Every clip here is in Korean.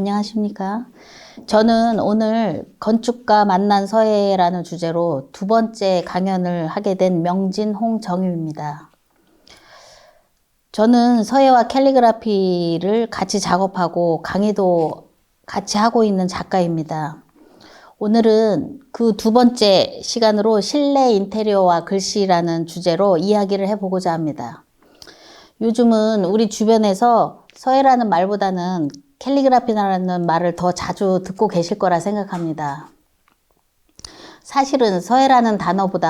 안녕하십니까. 저는 오늘 건축가 만난 서예라는 주제로 두 번째 강연을 하게 된 명진 홍정유입니다. 저는 서예와 캘리그라피를 같이 작업하고 강의도 같이 하고 있는 작가입니다. 오늘은 그 두 번째 시간으로 실내 인테리어와 글씨라는 주제로 이야기를 해보고자 합니다. 요즘은 우리 주변에서 서예라는 말보다는 캘리그라피라는 말을 더 자주 듣고 계실 거라 생각합니다. 사실은 서예라는 단어를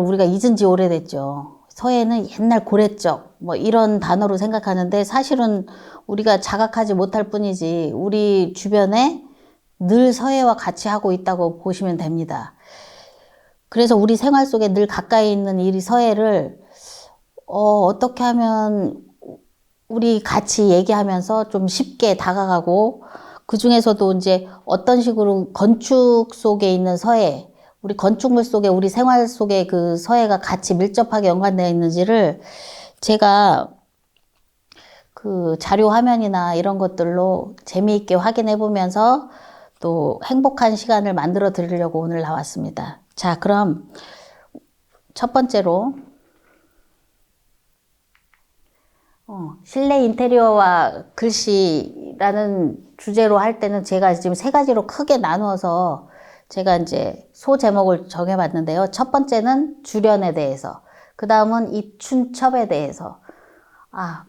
우리가 잊은 지 오래됐죠. 서예는 옛날 고래적 이런 단어로 생각하는데 사실은 우리가 자각하지 못할 뿐이지 우리 주변에 늘 서예와 같이 하고 있다고 보시면 됩니다. 그래서 우리 생활 속에 늘 가까이 있는 이 서예를 어떻게 하면 우리 같이 얘기하면서 좀 쉽게 다가가고, 그 중에서도 이제 어떤 식으로 건축 속에 있는 서예, 우리 건축물 속에 우리 생활 속에 그 서예가 같이 밀접하게 연관되어 있는지를 제가 그 자료 화면이나 이런 것들로 재미있게 확인해 보면서 또 행복한 시간을 만들어 드리려고 오늘 나왔습니다. 자, 그럼 첫 번째로 실내 인테리어와 글씨라는 주제로 할 때는 제가 지금 세 가지로 크게 나누어서 제가 이제 소제목을 정해봤는데요. 첫 번째는 주련에 대해서, 그 다음은 입춘첩에 대해서,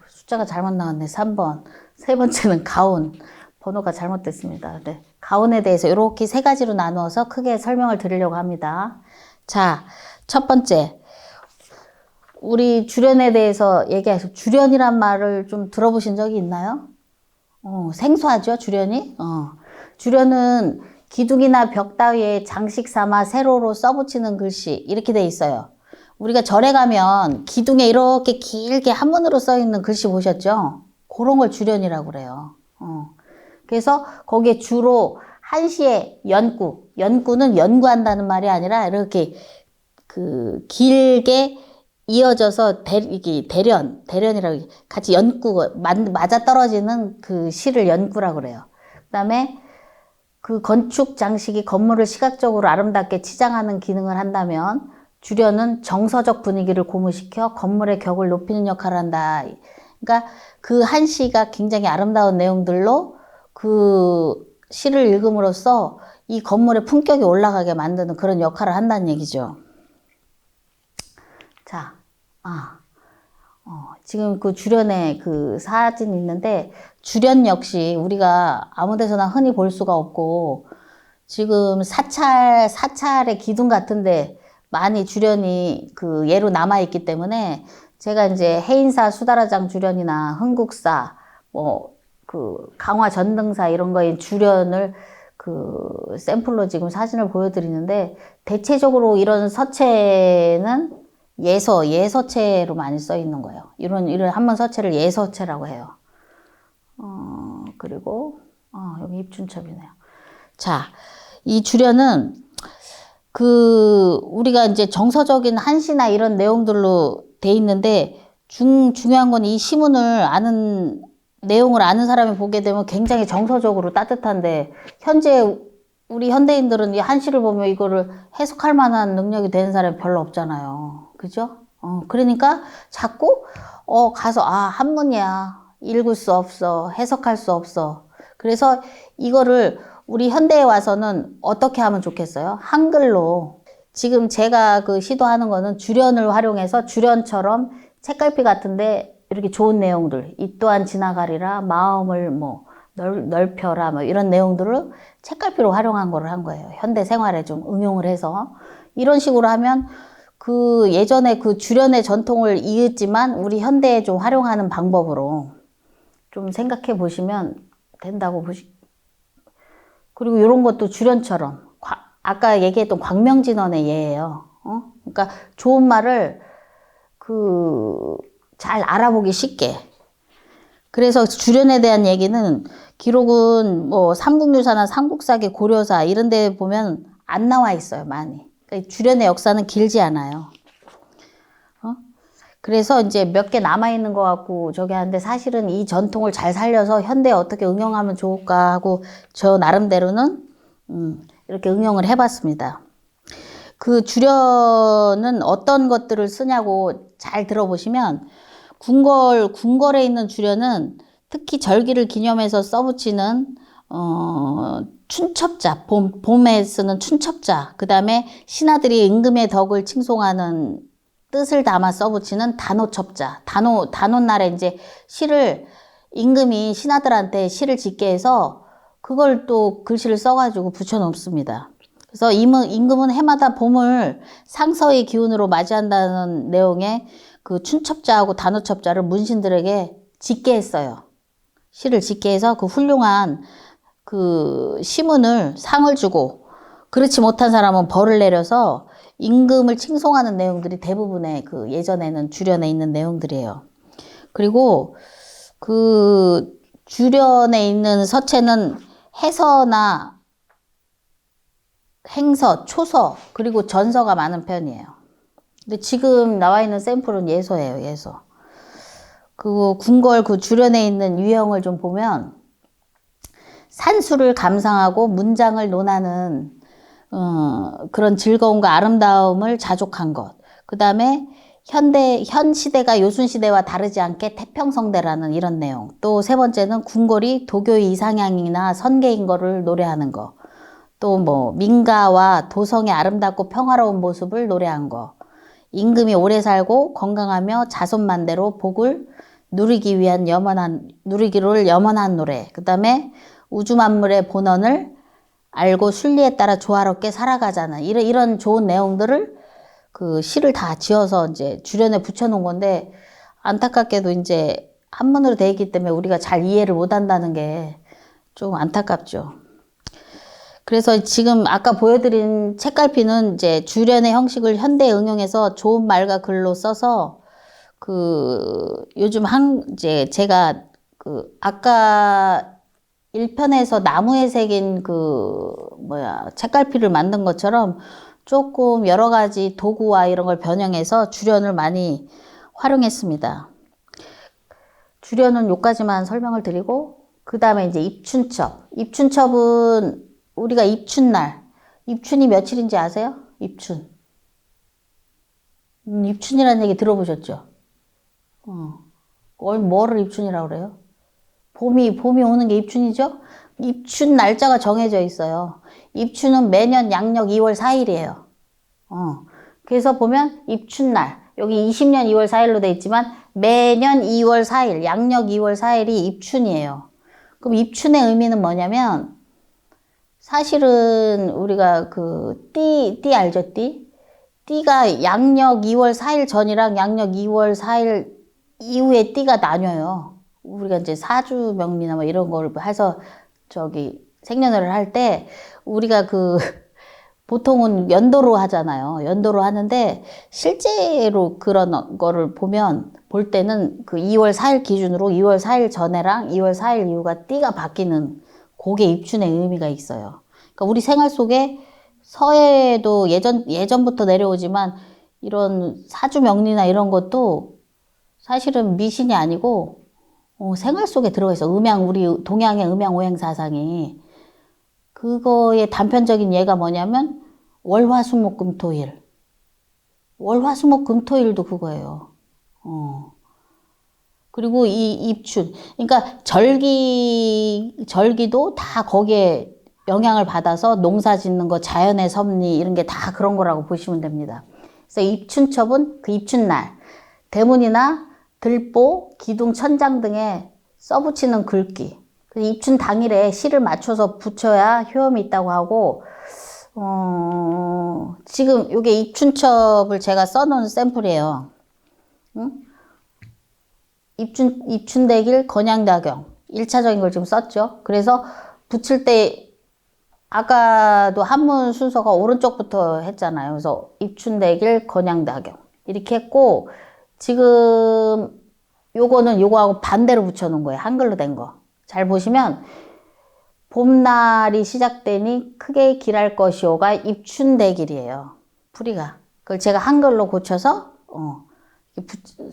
숫자가 잘못 나왔네. 3번. 세 번째는 가운. 번호가 잘못됐습니다. 네. 가운에 대해서 이렇게 세 가지로 나누어서 크게 설명을 드리려고 합니다. 자, 첫 번째. 우리 주련에 대해서 얘기하시고, 주련이란 말을 좀 들어보신 적이 있나요? 생소하죠, 주련이? 주련은 기둥이나 벽 따위에 장식 삼아 세로로 써붙이는 글씨, 이렇게 돼 있어요. 우리가 절에 가면 기둥에 이렇게 길게 한문으로 써 있는 글씨 보셨죠? 그런 걸 주련이라고 그래요. 그래서 거기에 주로 한시의 연구는 연구한다는 말이 아니라 이렇게 길게 이어져서 대련이라고 같이 맞아 떨어지는 그 시를 연구라고 그래요. 그 다음에 그 건축 장식이 건물을 시각적으로 아름답게 치장하는 기능을 한다면 주련은 정서적 분위기를 고무시켜 건물의 격을 높이는 역할을 한다. 그러니까 그 한 시가 굉장히 아름다운 내용들로 그 시를 읽음으로써 이 건물의 품격이 올라가게 만드는 그런 역할을 한다는 얘기죠. 자, 지금 그 주련에 그 사진이 있는데, 주련 역시 우리가 아무 데서나 흔히 볼 수가 없고, 지금 사찰의 기둥 같은데 많이 주련이 그 예로 남아있기 때문에, 제가 이제 해인사 수다라장 주련이나 흥국사, 강화 전등사 이런 거에 주련을 그 샘플로 지금 사진을 보여드리는데, 대체적으로 이런 서체는 예서체로 많이 써 있는 거예요. 이런 한문 서체를 예서체라고 해요. 그리고, 여기 입춘첩이네요. 자, 이 주련은 우리가 이제 정서적인 한시나 이런 내용들로 돼 있는데, 중요한 건 이 시문을 내용을 아는 사람이 보게 되면 굉장히 정서적으로 따뜻한데, 현재 우리 현대인들은 이 한시를 보면 이거를 해석할 만한 능력이 되는 사람이 별로 없잖아요. 그죠? 그러니까 자꾸 가서 한문이야. 읽을 수 없어. 해석할 수 없어. 그래서 이거를 우리 현대에 와서는 어떻게 하면 좋겠어요? 한글로. 지금 제가 시도하는 거는 주련을 활용해서 주련처럼 책갈피 같은데 이렇게 좋은 내용들, 이 또한 지나가리라, 마음을 넓혀라, 이런 내용들을 책갈피로 활용한 거를 한 거예요. 현대 생활에 좀 응용을 해서. 이런 식으로 하면 예전에 주련의 전통을 이었지만 우리 현대에 좀 활용하는 방법으로 좀 생각해 보시면 된다고 그리고 이런 것도 주련처럼 아까 얘기했던 광명진언의 예예요. 그러니까 좋은 말을 잘 알아보기 쉽게. 그래서 주련에 대한 얘기는 기록은 삼국유사나 삼국사기 고려사 이런 데 보면 안 나와 있어요, 많이. 그러니까 주련의 역사는 길지 않아요. 그래서 이제 몇 개 남아있는 것 같고 저기 하는데 사실은 이 전통을 잘 살려서 현대에 어떻게 응용하면 좋을까 하고 저 나름대로는 이렇게 응용을 해봤습니다. 그 주련은 어떤 것들을 쓰냐고 잘 들어보시면 궁궐에 있는 주련은 특히 절기를 기념해서 써붙이는 춘첩자, 봄에 쓰는 춘첩자, 그 다음에 신하들이 임금의 덕을 칭송하는 뜻을 담아 써붙이는 단오첩자, 단오날에 이제 시를 임금이 신하들한테 시를 짓게 해서 그걸 또 글씨를 써가지고 붙여놓습니다. 그래서 임금은 해마다 봄을 상서의 기운으로 맞이한다는 내용의 그 춘첩자하고 단오첩자를 문신들에게 짓게 했어요. 시를 짓게 해서 그 훌륭한 그 시문을 상을 주고 그렇지 못한 사람은 벌을 내려서 임금을 칭송하는 내용들이 대부분의 그 예전에는 주련에 있는 내용들이에요. 그리고 그 주련에 있는 서체는 해서나 행서, 초서, 그리고 전서가 많은 편이에요. 근데 지금 나와 있는 샘플은 예서예요, 예서. 그 궁궐 그 주련에 있는 유형을 좀 보면 산수를 감상하고 문장을 논하는 그런 즐거움과 아름다움을 자족한 것. 그 다음에 현 시대가 요순 시대와 다르지 않게 태평성대라는 이런 내용. 또 세 번째는 궁궐이 도교의 이상향이나 선계인 거를 노래하는 거. 또 뭐 민가와 도성의 아름답고 평화로운 모습을 노래한 거. 임금이 오래 살고 건강하며 자손만대로 복을 누리기를 염원한 노래. 그 다음에 우주 만물의 본원을 알고 순리에 따라 조화롭게 살아가자는 이런 좋은 내용들을 그 시를 다 지어서 이제 주련에 붙여놓은 건데 안타깝게도 이제 한문으로 되어 있기 때문에 우리가 잘 이해를 못 한다는 게 좀 안타깝죠. 그래서 지금 아까 보여드린 책갈피는 이제 주련의 형식을 현대에 응용해서 좋은 말과 글로 써서 그 요즘 이제 제가 그 아까 1편에서 나무에 새긴 책갈피를 만든 것처럼 조금 여러 가지 도구와 이런 걸 변형해서 주련을 많이 활용했습니다. 주련은 여기까지만 설명을 드리고 그 다음에 이제 입춘첩. 입춘첩은 우리가 입춘날, 입춘이 며칠인지 아세요? 입춘. 입춘이라는 얘기 들어보셨죠? 뭐를 입춘이라고 그래요? 봄이 오는 게 입춘이죠? 입춘 날짜가 정해져 있어요. 입춘은 매년 양력 2월 4일이에요. 그래서 보면 입춘날, 여기 20년 2월 4일로 돼 있지만 매년 2월 4일, 양력 2월 4일이 입춘이에요. 그럼 입춘의 의미는 뭐냐면 사실은 우리가 그 띠 알죠? 띠가 양력 2월 4일 전이랑 양력 2월 4일 이후에 띠가 나뉘어요. 우리가 이제 사주 명리나 뭐 이런 걸 해서 생년월일 할 때 우리가 보통은 연도로 하잖아요. 연도로 하는데 실제로 그런 거를 볼 때는 그 2월 4일 기준으로 2월 4일 전에랑 2월 4일 이후가 띠가 바뀌는 그게 입춘의 의미가 있어요. 그러니까 우리 생활 속에 서해도 예전부터 내려오지만 이런 사주 명리나 이런 것도 사실은 미신이 아니고 생활 속에 들어가 있어. 우리 동양의 음양 오행 사상이. 그거의 단편적인 예가 뭐냐면 월화수목금토일. 월화수목금토일도 그거예요. 그리고 이 입춘. 그러니까 절기도 다 거기에 영향을 받아서 농사 짓는 거, 자연의 섭리 이런 게 다 그런 거라고 보시면 됩니다. 그래서 입춘첩은 그 입춘날 대문이나 들보, 기둥, 천장 등에 써붙이는 글귀. 입춘 당일에 시를 맞춰서 붙여야 효험이 있다고 하고 지금 이게 입춘첩을 제가 써놓은 샘플이에요. 입춘대길 건양다경 1차적인 걸 지금 썼죠. 그래서 붙일 때 아까도 한문 순서가 오른쪽부터 했잖아요. 그래서 입춘대길 건양다경 이렇게 했고 지금 요거하고 반대로 붙여놓은 거예요. 한글로 된 거. 잘 보시면 봄날이 시작되니 크게 길할 것이오가 입춘대길이에요. 풀이가. 그걸 제가 한글로 고쳐서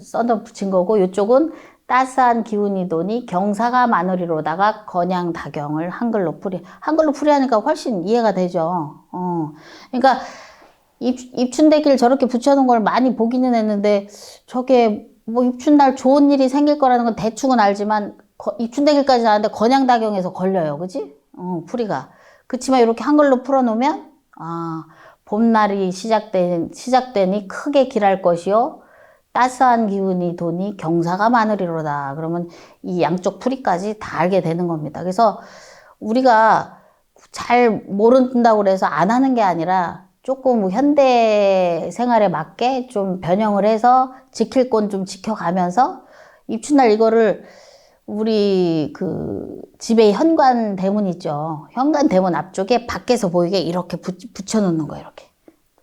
써서 붙인 거고, 이쪽은 따스한 기운이 도니 경사가 마누리로다가 건양다경을 한글로 풀이하니까 훨씬 이해가 되죠. 그러니까 입춘대기를 저렇게 붙여놓은 걸 많이 보기는 했는데, 저게 뭐 입춘날 좋은 일이 생길 거라는 건 대충은 알지만, 입춘대기까지는 아는데 건양다경에서 걸려요. 그지? 풀이가. 그치만 이렇게 한글로 풀어놓으면, 봄날이 시작되니 크게 길할 것이요. 따스한 기운이 도니 경사가 많으리로다. 그러면 이 양쪽 풀이까지 다 알게 되는 겁니다. 그래서 우리가 잘 모른다고 그래서 안 하는 게 아니라 조금 현대 생활에 맞게 좀 변형을 해서 지킬 건 좀 지켜가면서 입춘날 이거를 우리 집에 현관 대문 있죠. 현관 대문 앞쪽에 밖에서 보이게 이렇게 붙여놓는 거예요. 이렇게.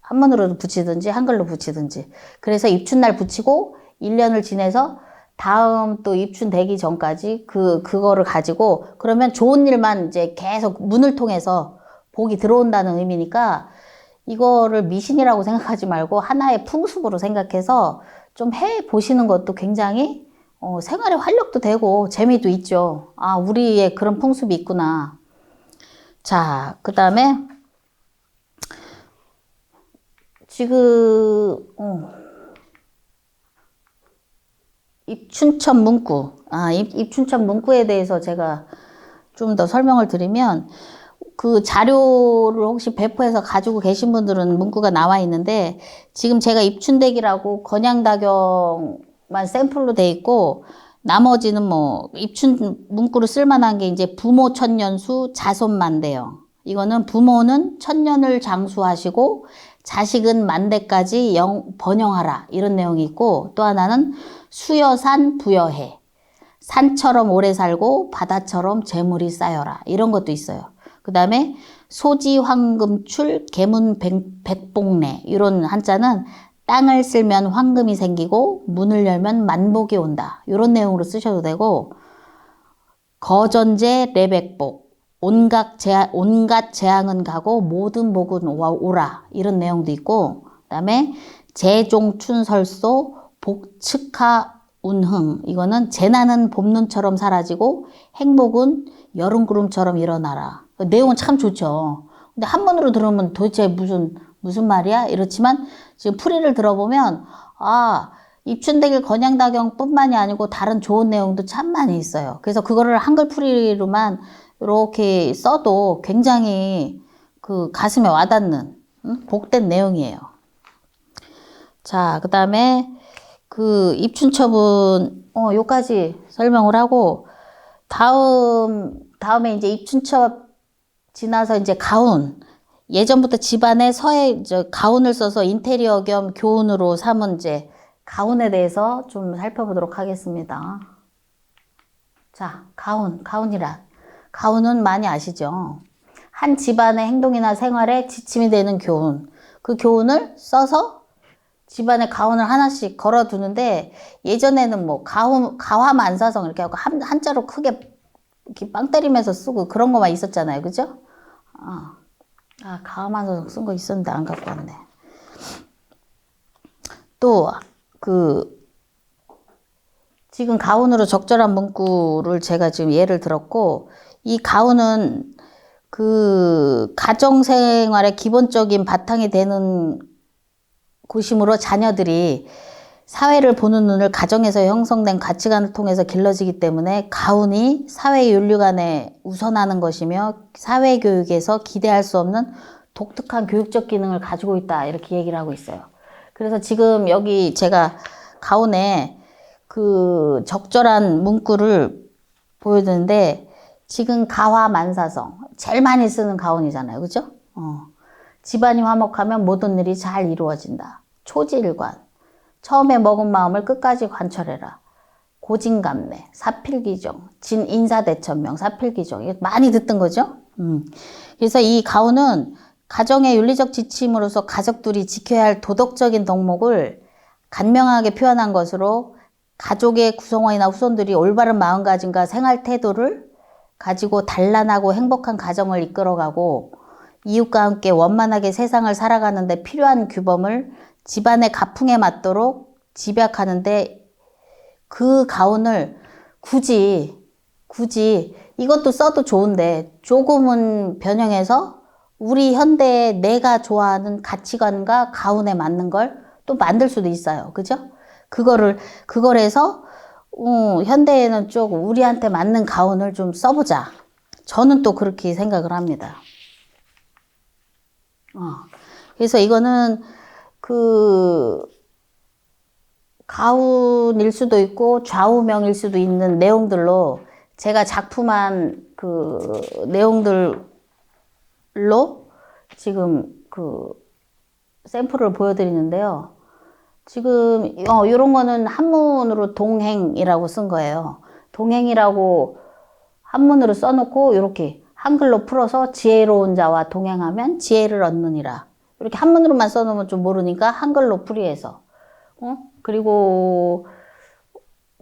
한문으로도 붙이든지 한글로 붙이든지. 그래서 입춘날 붙이고 1년을 지내서 다음 또 입춘 되기 전까지 그거를 가지고 그러면 좋은 일만 이제 계속 문을 통해서 복이 들어온다는 의미니까 이거를 미신이라고 생각하지 말고 하나의 풍습으로 생각해서 좀 해 보시는 것도 굉장히 생활에 활력도 되고 재미도 있죠. 우리의 그런 풍습이 있구나. 자, 그 다음에 지금 입춘천 문구. 입춘천 문구에 대해서 제가 좀 더 설명을 드리면 그 자료를 혹시 배포해서 가지고 계신 분들은 문구가 나와 있는데 지금 제가 입춘대기라고 건양다경만 샘플로 돼 있고 나머지는 뭐 입춘 문구로 쓸만한 게 이제 부모 천년수 자손만대요. 이거는 부모는 천년을 장수하시고 자식은 만대까지 번영하라 이런 내용이 있고 또 하나는 수여산 부여해 산처럼 오래 살고 바다처럼 재물이 쌓여라 이런 것도 있어요. 그 다음에 소지 황금출 계문 백복래 이런 한자는 땅을 쓸면 황금이 생기고 문을 열면 만복이 온다 이런 내용으로 쓰셔도 되고 거전제 레백복 온갖 재앙은 가고 모든 복은 오라 이런 내용도 있고 그 다음에 재종춘설소 복측하 운흥 이거는 재난은 봄눈처럼 사라지고 행복은 여름구름처럼 일어나라. 내용은 참 좋죠. 근데 한문으로 들으면 도대체 무슨 말이야? 이렇지만 지금 풀이를 들어보면 입춘대길 건양다경뿐만이 아니고 다른 좋은 내용도 참 많이 있어요. 그래서 그거를 한글 풀이로만 이렇게 써도 굉장히 가슴에 와닿는 복된 내용이에요. 자, 그 다음에 입춘첩은 요까지 설명을 하고 다음에 이제 입춘첩 지나서 이제 가운 예전부터 집안에 가운을 써서 인테리어 겸 교훈으로 삼은 이제 가운에 대해서 좀 살펴보도록 하겠습니다. 자, 가운이란 가운은 많이 아시죠? 한 집안의 행동이나 생활에 지침이 되는 교훈. 그 교훈을 써서 집안에 가운을 하나씩 걸어두는데 예전에는 뭐 가화만사성 이렇게 하고 한자로 크게 이렇게 빵 때리면서 쓰고 그런 거만 있었잖아요. 그죠? 가화만사성 쓴 거 있었는데 안 갖고 왔네. 또 지금 가운으로 적절한 문구를 제가 지금 예를 들었고 이 가운은 가정생활의 기본적인 바탕이 되는 곳이므로 자녀들이 사회를 보는 눈을 가정에서 형성된 가치관을 통해서 길러지기 때문에 가운이 사회 윤리관에 우선하는 것이며 사회교육에서 기대할 수 없는 독특한 교육적 기능을 가지고 있다 이렇게 얘기를 하고 있어요. 그래서 지금 여기 제가 가운에 적절한 문구를 보여드는데 지금 가화만사성 제일 많이 쓰는 가운이잖아요. 그죠? 집안이 화목하면 모든 일이 잘 이루어진다. 초지일관 처음에 먹은 마음을 끝까지 관철해라. 고진감래 사필기정 진인사대천명 사필기정 이거 많이 듣던 거죠. 그래서 이 가운은 가정의 윤리적 지침으로서 가족들이 지켜야 할 도덕적인 덕목을 간명하게 표현한 것으로 가족의 구성원이나 후손들이 올바른 마음가짐과 생활 태도를 가지고 단란하고 행복한 가정을 이끌어가고 이웃과 함께 원만하게 세상을 살아가는 데 필요한 규범을 집안의 가풍에 맞도록 집약하는데 그 가운을 굳이 이것도 써도 좋은데 조금은 변형해서 우리 현대에 내가 좋아하는 가치관과 가운에 맞는 걸 또 만들 수도 있어요. 그죠? 그걸 해서 현대에는 조금 우리한테 맞는 가운을 좀 써보자. 저는 또 그렇게 생각을 합니다. 그래서 이거는 그 가운일 수도 있고 좌우명일 수도 있는 내용들로 제가 작품한 그 내용들로 지금 그 샘플을 보여드리는데요. 지금 이런 거는 한문으로 동행이라고 쓴 거예요. 동행이라고 한문으로 써놓고 이렇게 한글로 풀어서 지혜로운 자와 동행하면 지혜를 얻느니라. 이렇게 한문으로만 써놓으면 좀 모르니까 한글로 풀이해서. 그리고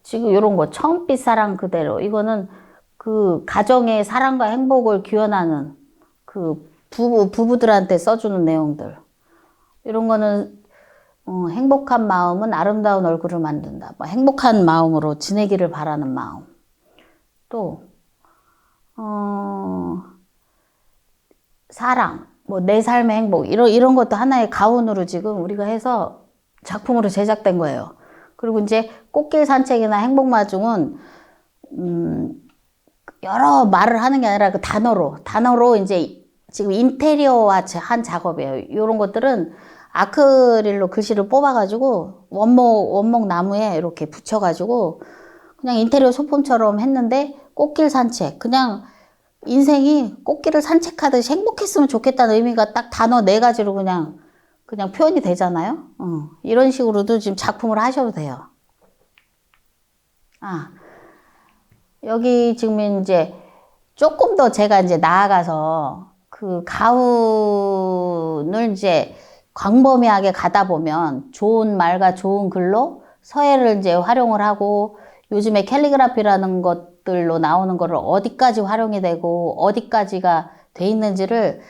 지금 이런 거 처음빛 사랑 그대로, 이거는 그 가정의 사랑과 행복을 기원하는 그 부부들한테 써주는 내용들. 이런 거는 행복한 마음은 아름다운 얼굴을 만든다. 뭐 행복한 마음으로 지내기를 바라는 마음. 또 사랑, 뭐 내 삶의 행복, 이런 것도 하나의 가운으로 지금 우리가 해서 작품으로 제작된 거예요. 그리고 이제 꽃길 산책이나 행복마중은 여러 말을 하는 게 아니라 그 단어로 이제 지금 인테리어화 한 작업이에요. 이런 것들은 아크릴로 글씨를 뽑아가지고 원목 나무에 이렇게 붙여가지고 그냥 인테리어 소품처럼 했는데 꽃길 산책, 그냥 인생이 꽃길을 산책하듯이 행복했으면 좋겠다는 의미가 딱 단어 4가지로 그냥 표현이 되잖아요. 이런 식으로도 지금 작품을 하셔도 돼요. 여기 지금 이제 조금 더 제가 이제 나아가서 그 가운을 이제 광범위하게 가다 보면 좋은 말과 좋은 글로 서예를 이제 활용을 하고, 요즘에 캘리그라피라는 것들로 나오는 거를 어디까지 활용이 되고 어디까지가 돼 있는지를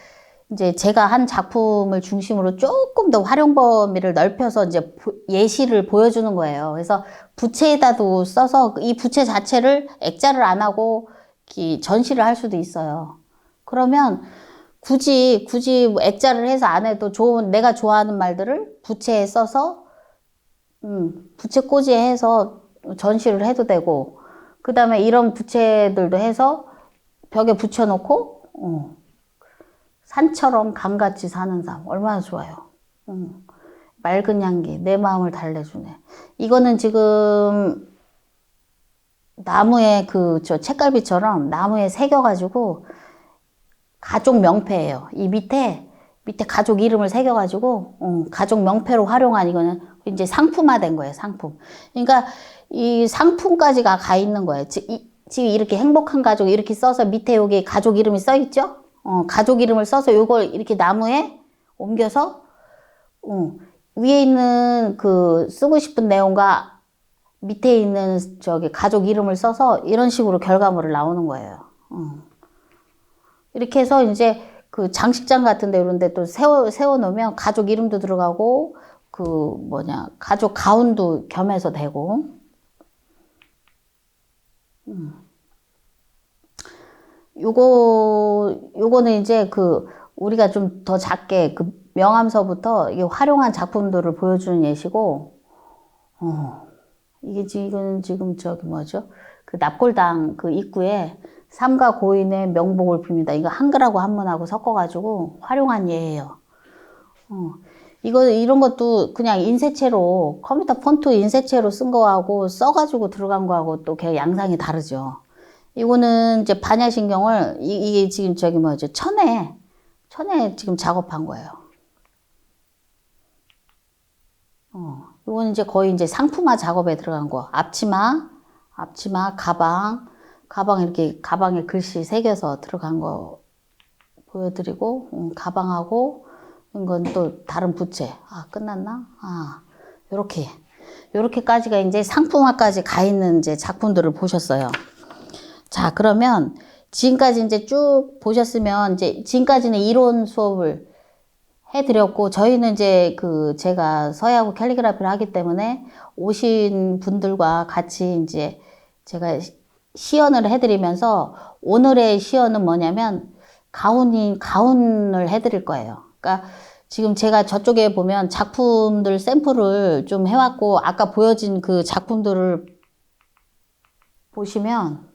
이제 제가 한 작품을 중심으로 조금 더 활용 범위를 넓혀서 이제 예시를 보여주는 거예요. 그래서 부채에다도 써서 이 부채 자체를 액자를 안 하고 전시를 할 수도 있어요. 그러면 굳이 뭐 액자를 해서 안 해도 내가 좋아하는 말들을 부채에 써서 부채 꽂이에 해서 전시를 해도 되고, 그 다음에 이런 부채들도 해서 벽에 붙여놓고 산처럼 강같이 사는 삶 얼마나 좋아요. 맑은 향기 내 마음을 달래주네. 이거는 지금 나무에 저 책갈피처럼 나무에 새겨가지고 가족 명패예요. 이 밑에 가족 이름을 새겨가지고 가족 명패로 활용한, 이거는 이제 상품화된 거예요. 상품. 그러니까 이 상품까지가 가 있는 거예요. 지금 이렇게 행복한 가족 이렇게 써서 밑에 여기 가족 이름이 써 있죠. 가족 이름을 써서 이걸 이렇게 나무에 옮겨서 위에 있는 그 쓰고 싶은 내용과 밑에 있는 저기 가족 이름을 써서 이런 식으로 결과물을 나오는 거예요. 이렇게 해서 이제 그 장식장 같은 데 이런 데 또 세워 놓으면 가족 이름도 들어가고 가족 가운도 겸해서 되고. 요거는 이제 우리가 좀 더 작게 명암서부터 이게 활용한 작품들을 보여주는 예시고, 이게 지금 그 납골당 그 입구에 삼가 고인의 명복을 빕니다. 이거 한글하고 한문하고 섞어가지고 활용한 예예요. 이런 것도 그냥 인쇄체로, 컴퓨터 폰트 인쇄체로 쓴 거하고 써가지고 들어간 거하고 또 걔 양상이 다르죠. 이거는 이제 반야신경을, 이게 지금 천에 지금 작업한 거예요. 이거는 이제 거의 이제 상품화 작업에 들어간 거. 앞치마, 가방 이렇게 가방에 글씨 새겨서 들어간 거 보여드리고, 가방하고, 이건 또 다른 부채. 끝났나? 요렇게까지가 이제 상품화까지 가 있는 이제 작품들을 보셨어요. 자, 그러면 지금까지 이제 쭉 보셨으면, 이제 지금까지는 이론 수업을 해드렸고, 저희는 이제 제가 서예하고 캘리그라피를 하기 때문에 오신 분들과 같이 이제 제가 시연을 해드리면서 오늘의 시연은 뭐냐면 가운을 해드릴 거예요. 그러니까 지금 제가 저쪽에 보면 작품들 샘플을 좀 해왔고, 아까 보여진 그 작품들을 보시면,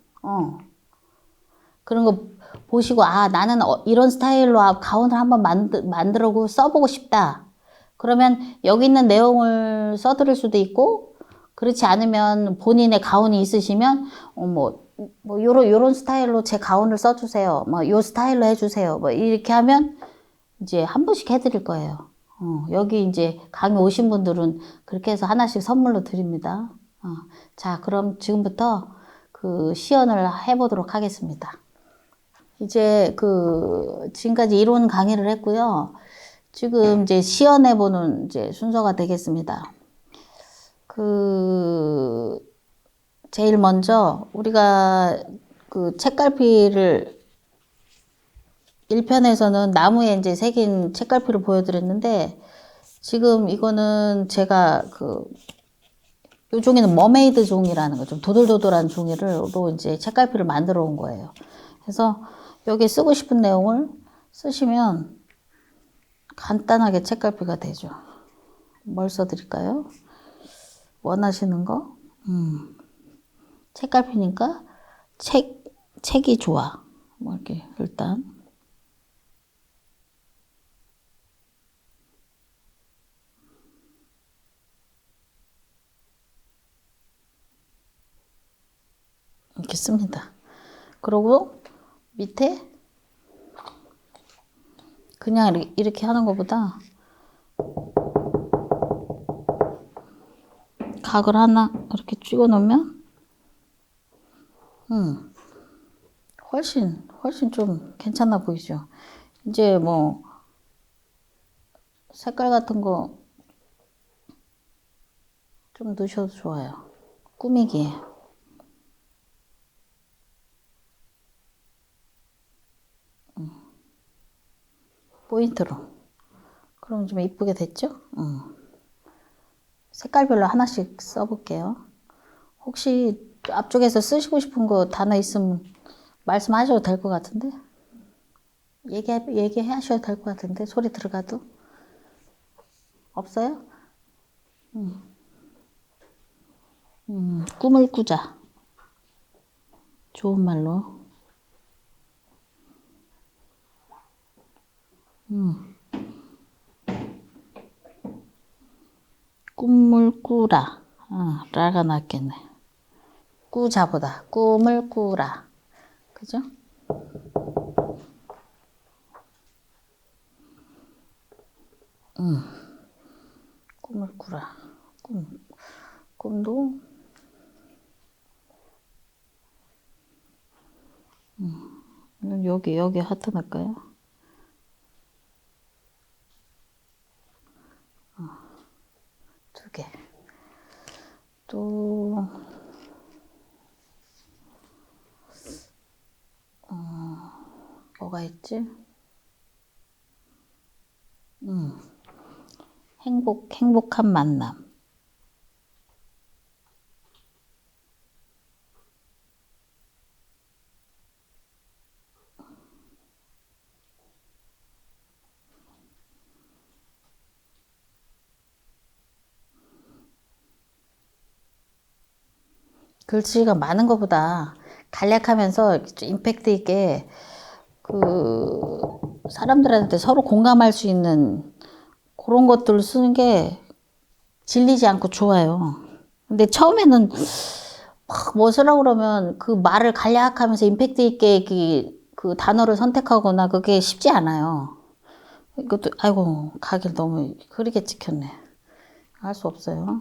그런 거 보시고, 아, 나는 이런 스타일로 가운을 한번 만들고 써보고 싶다. 그러면 여기 있는 내용을 써드릴 수도 있고, 그렇지 않으면 본인의 가운이 있으시면, 요런 스타일로 제 가운을 써주세요. 요 스타일로 해주세요. 이렇게 하면 이제 한 번씩 해드릴 거예요. 여기 이제 강의 오신 분들은 그렇게 해서 하나씩 선물로 드립니다. 자, 그럼 지금부터 시연을 해보도록 하겠습니다. 이제 지금까지 이론 강의를 했고요. 지금 이제 시연해보는 이제 순서가 되겠습니다. 제일 먼저 우리가 책갈피를 1편에서는 나무에 이제 새긴 책갈피를 보여드렸는데, 지금 이거는 제가 요 종이는 머메이드 종이라는 거, 좀 도돌도돌한 종이로 이제 책갈피를 만들어 온 거예요. 그래서 여기 쓰고 싶은 내용을 쓰시면 간단하게 책갈피가 되죠. 뭘 써드릴까요? 원하시는 거? 책갈피니까 책이 좋아. 이렇게 일단 이렇게 씁니다. 그리고 밑에 그냥 이렇게 하는 것보다 각을 하나 이렇게 찍어 놓으면 훨씬 좀 괜찮아 보이죠. 이제 색깔 같은 거 좀 넣으셔도 좋아요. 꾸미기에. 포인트로. 그럼 좀 이쁘게 됐죠? 색깔별로 하나씩 써볼게요. 혹시 앞쪽에서 쓰시고 싶은 거 단어 있으면 말씀하셔도 될 것 같은데? 얘기하셔도 될 것 같은데? 소리 들어가도? 없어요? 꿈을 꾸자. 좋은 말로. 꿈을 꾸라. 라가 낫겠네. 꾸자보다 꿈을 꾸라. 그죠? 꿈을 꾸라. 꿈도 여기 하트 넣을까요? 두 개. 또 뭐가 있지? 행복한 만남. 글씨가 많은 것보다 간략하면서 임팩트 있게 사람들한테 서로 공감할 수 있는 그런 것들을 쓰는 게 질리지 않고 좋아요. 근데 처음에는 막 뭐 쓰라고 그러면 그 말을 간략하면서 임팩트 있게 그 단어를 선택하거나 그게 쉽지 않아요. 이것도 아이고 가길 너무 흐리게 찍혔네. 할 수 없어요.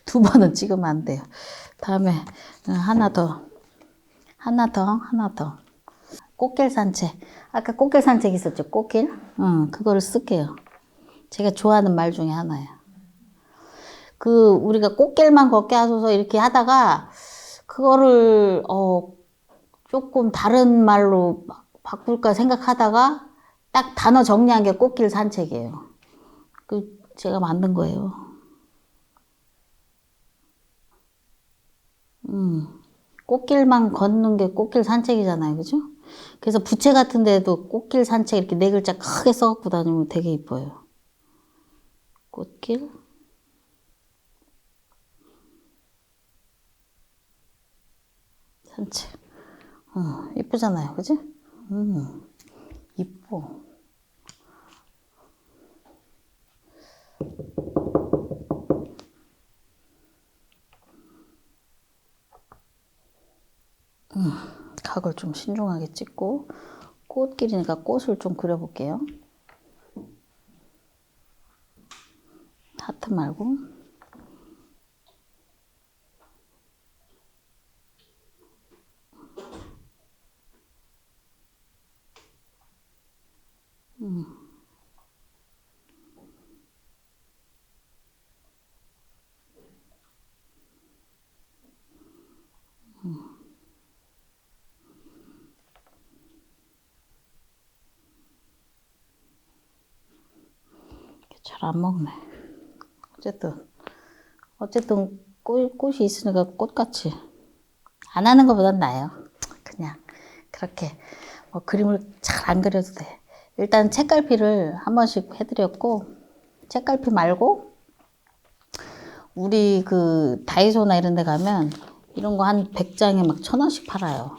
두 번은 찍으면 안 돼요. 다음에 하나 더. 꽃길 산책. 아까 꽃길 산책 있었죠? 꽃길? 그거를 쓸게요. 제가 좋아하는 말 중에 하나예요. 우리가 꽃길만 걷게 하소서 이렇게 하다가 그거를 조금 다른 말로 바꿀까 생각하다가 딱 단어 정리한 게 꽃길 산책이에요. 그 제가 만든 거예요. 꽃길만 걷는 게 꽃길 산책이잖아요. 그죠? 그래서 부채 같은 데도 꽃길 산책 이렇게 네 글자 크게 써갖고 다니면 되게 이뻐요. 꽃길 산책. 이쁘잖아요. 그지? 이뻐. 각을 좀 신중하게 찍고 꽃길이니까 꽃을 좀 그려볼게요. 하트 말고. 잘 안 먹네. 어쨌든 꽃이 있으니까 꽃같이 안 하는 것보단 나아요. 그냥 그렇게 뭐 그림을 잘 안 그려도 돼. 일단 책갈피를 한 번씩 해드렸고, 책갈피 말고 우리 그 다이소나 이런 데 가면 이런 거 한 100장에 막 1,000원씩 팔아요.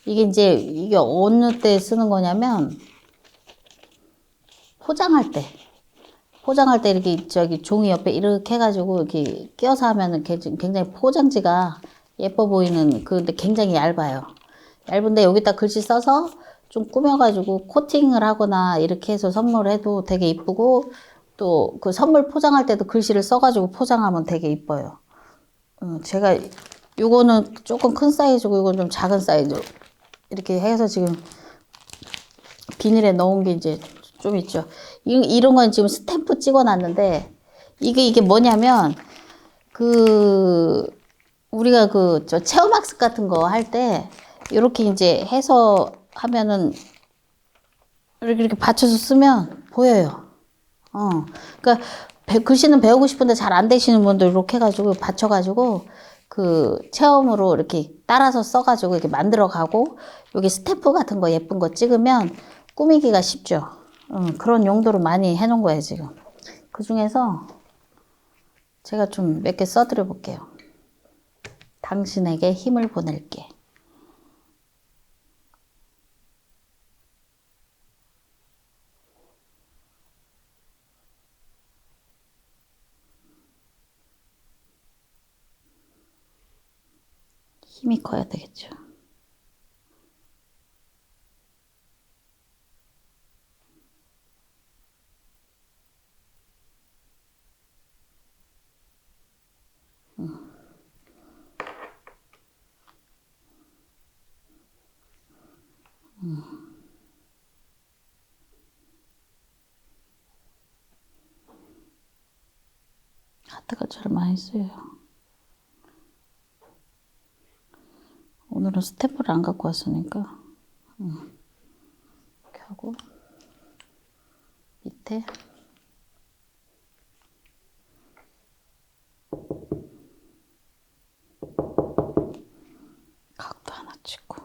이게 어느 때 쓰는 거냐면 포장할 때 이렇게 저기 종이 옆에 이렇게 해가지고 이렇게 끼워서 하면은 굉장히 포장지가 예뻐 보이는, 근데 굉장히 얇아요. 얇은데 여기다 글씨 써서 좀 꾸며가지고 코팅을 하거나 이렇게 해서 선물해도 되게 이쁘고, 또 그 선물 포장할 때도 글씨를 써가지고 포장하면 되게 이뻐요. 제가 요거는 조금 큰 사이즈고 이건 좀 작은 사이즈로 이렇게 해서 지금 비닐에 넣은 게 이제 좀 있죠. 이런 건 지금 스탬프 찍어 놨는데, 이게 뭐냐면, 우리가 저 체험학습 같은 거 할 때, 이렇게 이제 해서 하면은, 이렇게 받쳐서 쓰면 보여요. 그러니까, 글씨는 배우고 싶은데 잘 안 되시는 분들 이렇게 해가지고, 받쳐가지고, 체험으로 이렇게 따라서 써가지고 이렇게 만들어 가고, 여기 스탬프 같은 거 예쁜 거 찍으면 꾸미기가 쉽죠. 그런 용도로 많이 해놓은 거예요, 지금. 그 중에서 제가 좀 몇 개 써드려 볼게요. 당신에게 힘을 보낼게. 힘이 커야 되겠죠. 하트가 잘 많이 쓰여요. 오늘은 스탬프를 안 갖고 왔으니까 이렇게 하고 밑에 각도 하나 찍고.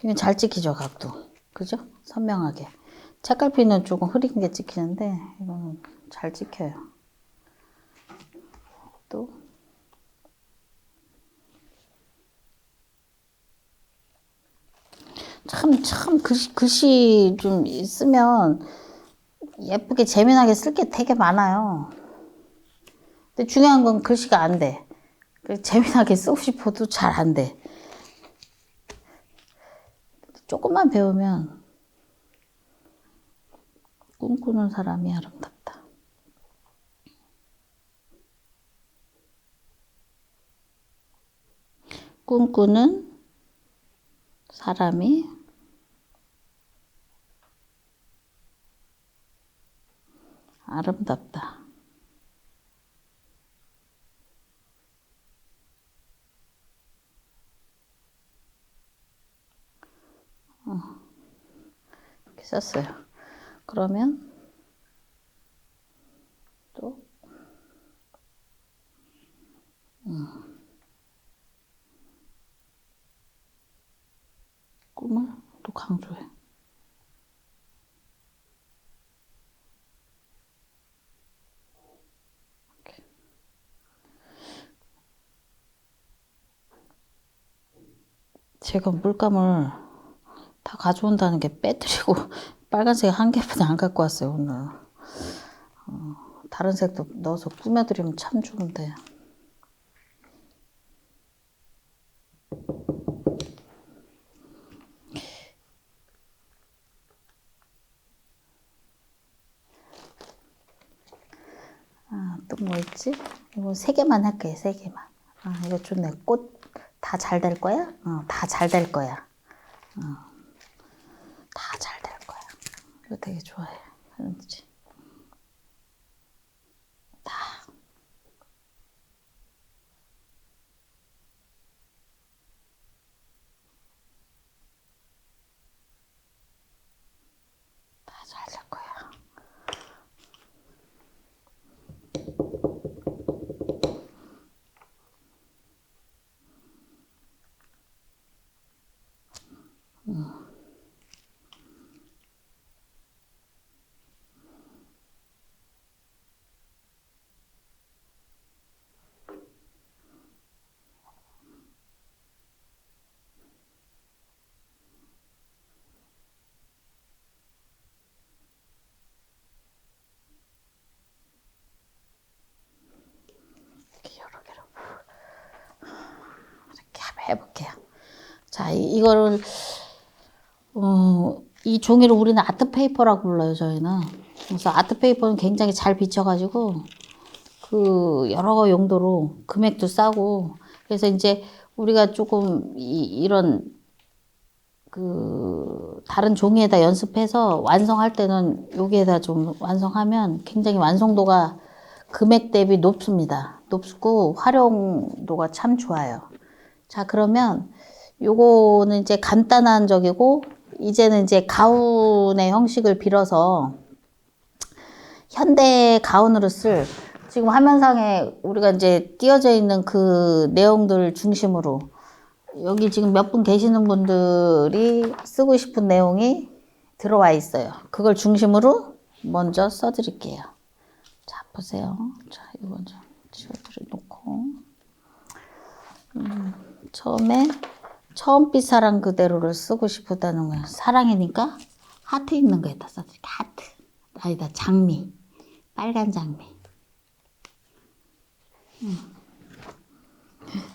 이건 잘 찍히죠, 각도. 그죠? 선명하게. 책갈피는 조금 흐린 게 찍히는데 이거는 잘 찍혀요. 또 참 글씨 좀 쓰면 예쁘게 재미나게 쓸 게 되게 많아요. 근데 중요한 건 글씨가 안 돼. 재미나게 쓰고 싶어도 잘 안 돼. 조금만 배우면 꿈꾸는 사람이 아름답다. 꿈꾸는 사람이 아름답다. 이렇게 썼어요. 그러면 또 꿈을 또 강조해. 이렇게. 제가 물감을 다 가져온다는 게 빼드리고 빨간색 한 개뿐이 안 갖고 왔어요 오늘. 다른 색도 넣어서 꾸며드리면 참 좋은데. 또 뭐 있지? 이거 3개만 할게요, 3개만. 이거 좋네. 꽃 다 잘 될 거야? 다 잘 될 거야. 다 잘 될 거야. 이거 되게 좋아해. 그런지. 다 잘 될 거야. 이렇게 여러 개로 이렇게 한번 해볼게요. 자, 이거를 이 종이를 우리는 아트페이퍼라고 불러요, 저희는. 그래서 아트페이퍼는 굉장히 잘 비쳐가지고 그 여러 용도로 금액도 싸고, 그래서 이제 우리가 조금 이런 그 다른 종이에다 연습해서 완성할 때는 여기에다 좀 완성하면 굉장히 완성도가 금액 대비 높습니다. 높고 활용도가 참 좋아요. 자, 그러면 요거는 이제 간단한 적이고, 이제는 이제 가운의 형식을 빌어서 현대 가운으로 쓸, 지금 화면상에 우리가 이제 띄어져 있는 그 내용들 중심으로 여기 지금 몇 분 계시는 분들이 쓰고 싶은 내용이 들어와 있어요. 그걸 중심으로 먼저 써드릴게요. 자, 보세요. 자, 이거 좀 지워드려 놓고. 처음빛 사랑 그대로를 쓰고 싶다는 거예요. 사랑이니까 하트 있는 거에다 써드릴게요. 하트. 아니다, 장미. 빨간 장미.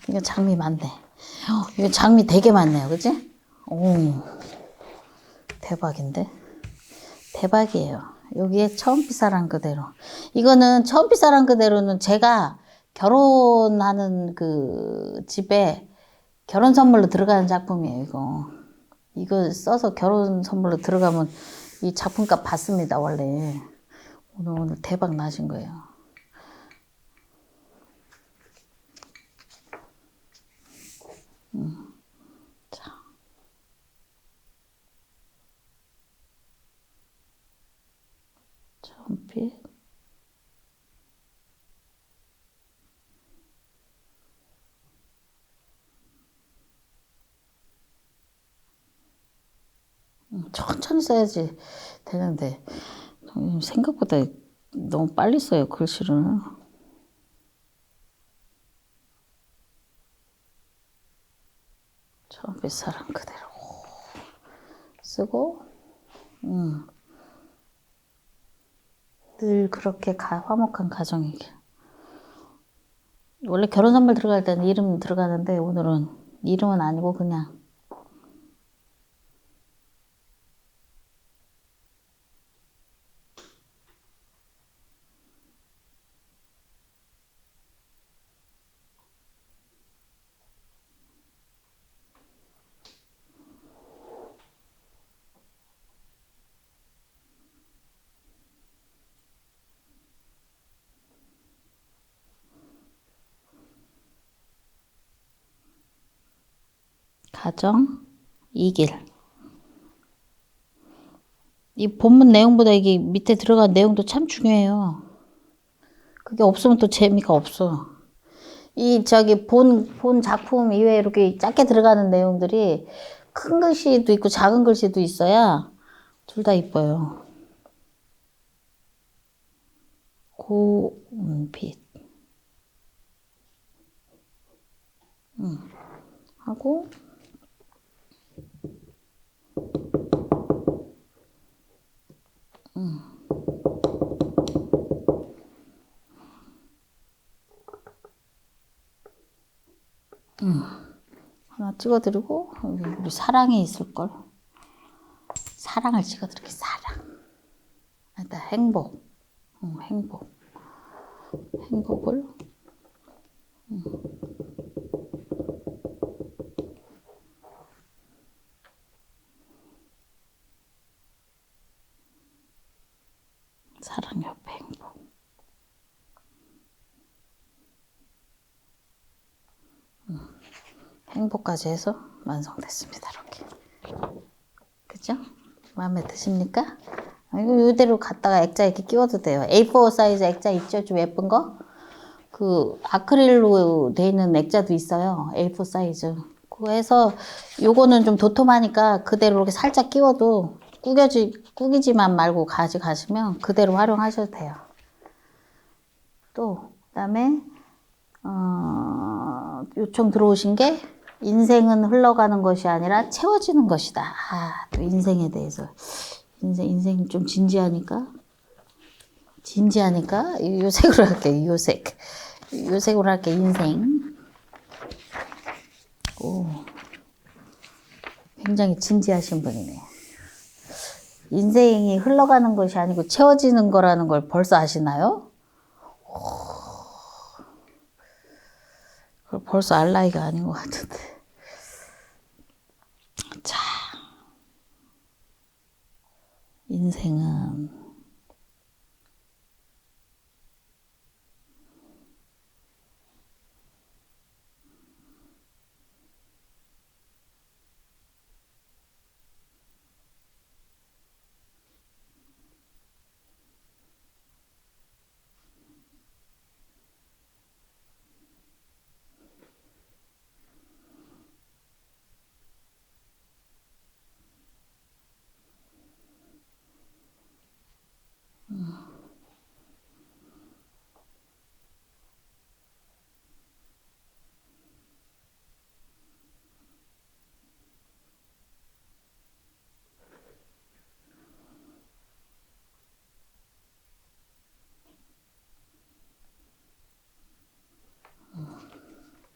이거 장미 많네. 이거 장미 되게 많네요. 그치? 오, 대박인데? 대박이에요. 여기에 처음빛 사랑 그대로. 이거는 처음빛 사랑 그대로는 제가 결혼하는 그 집에 결혼 선물로 들어가는 작품이에요, 이거. 이거 써서 결혼 선물로 들어가면 이 작품값 받습니다, 원래. 오늘 대박 나신 거예요. 자. 처음빛. 천천히 써야지 되는데 생각보다 너무 빨리 써요, 글씨를. 처음빛 사랑 그대로 쓰고, 늘 그렇게 화목한 가정이길. 원래 결혼 선물 들어갈 때는 이름 들어가는데 오늘은 이름은 아니고 그냥 가정 이길. 이 본문 내용보다 이게 밑에 들어간 내용도 참 중요해요. 그게 없으면 또 재미가 없어. 이 저기 본 작품 이외에 이렇게 작게 들어가는 내용들이 큰 글씨도 있고 작은 글씨도 있어야 둘 다 이뻐요. 고운빛. 하고 하나 찍어드리고 우리 사랑이 있을걸. 사랑을 찍어드릴게. 사랑. 일단 행복. 행복을 사랑 옆에 행복. 행복까지 해서 완성됐습니다. 이렇게. 그죠? 마음에 드십니까? 이거 이대로 갖다가 액자 이렇게 끼워도 돼요. A4 사이즈 액자 있죠? 좀 예쁜 거? 그 아크릴로 돼 있는 액자도 있어요. A4 사이즈. 그거 해서 요거는 좀 도톰하니까 그대로 이렇게 살짝 끼워도 구기지만 말고 가져가시면 그대로 활용하셔도 돼요. 또 그다음에 요청 들어오신 게 인생은 흘러가는 것이 아니라 채워지는 것이다. 또 인생에 대해서 인생 좀 진지하니까 요색으로 할게요. 요색으로 할게요. 인생. 오, 굉장히 진지하신 분이네요. 인생이 흘러가는 것이 아니고 채워지는 거라는 걸 벌써 아시나요? 그걸 벌써 알 나이가 아닌 것 같은데. 자, 인생은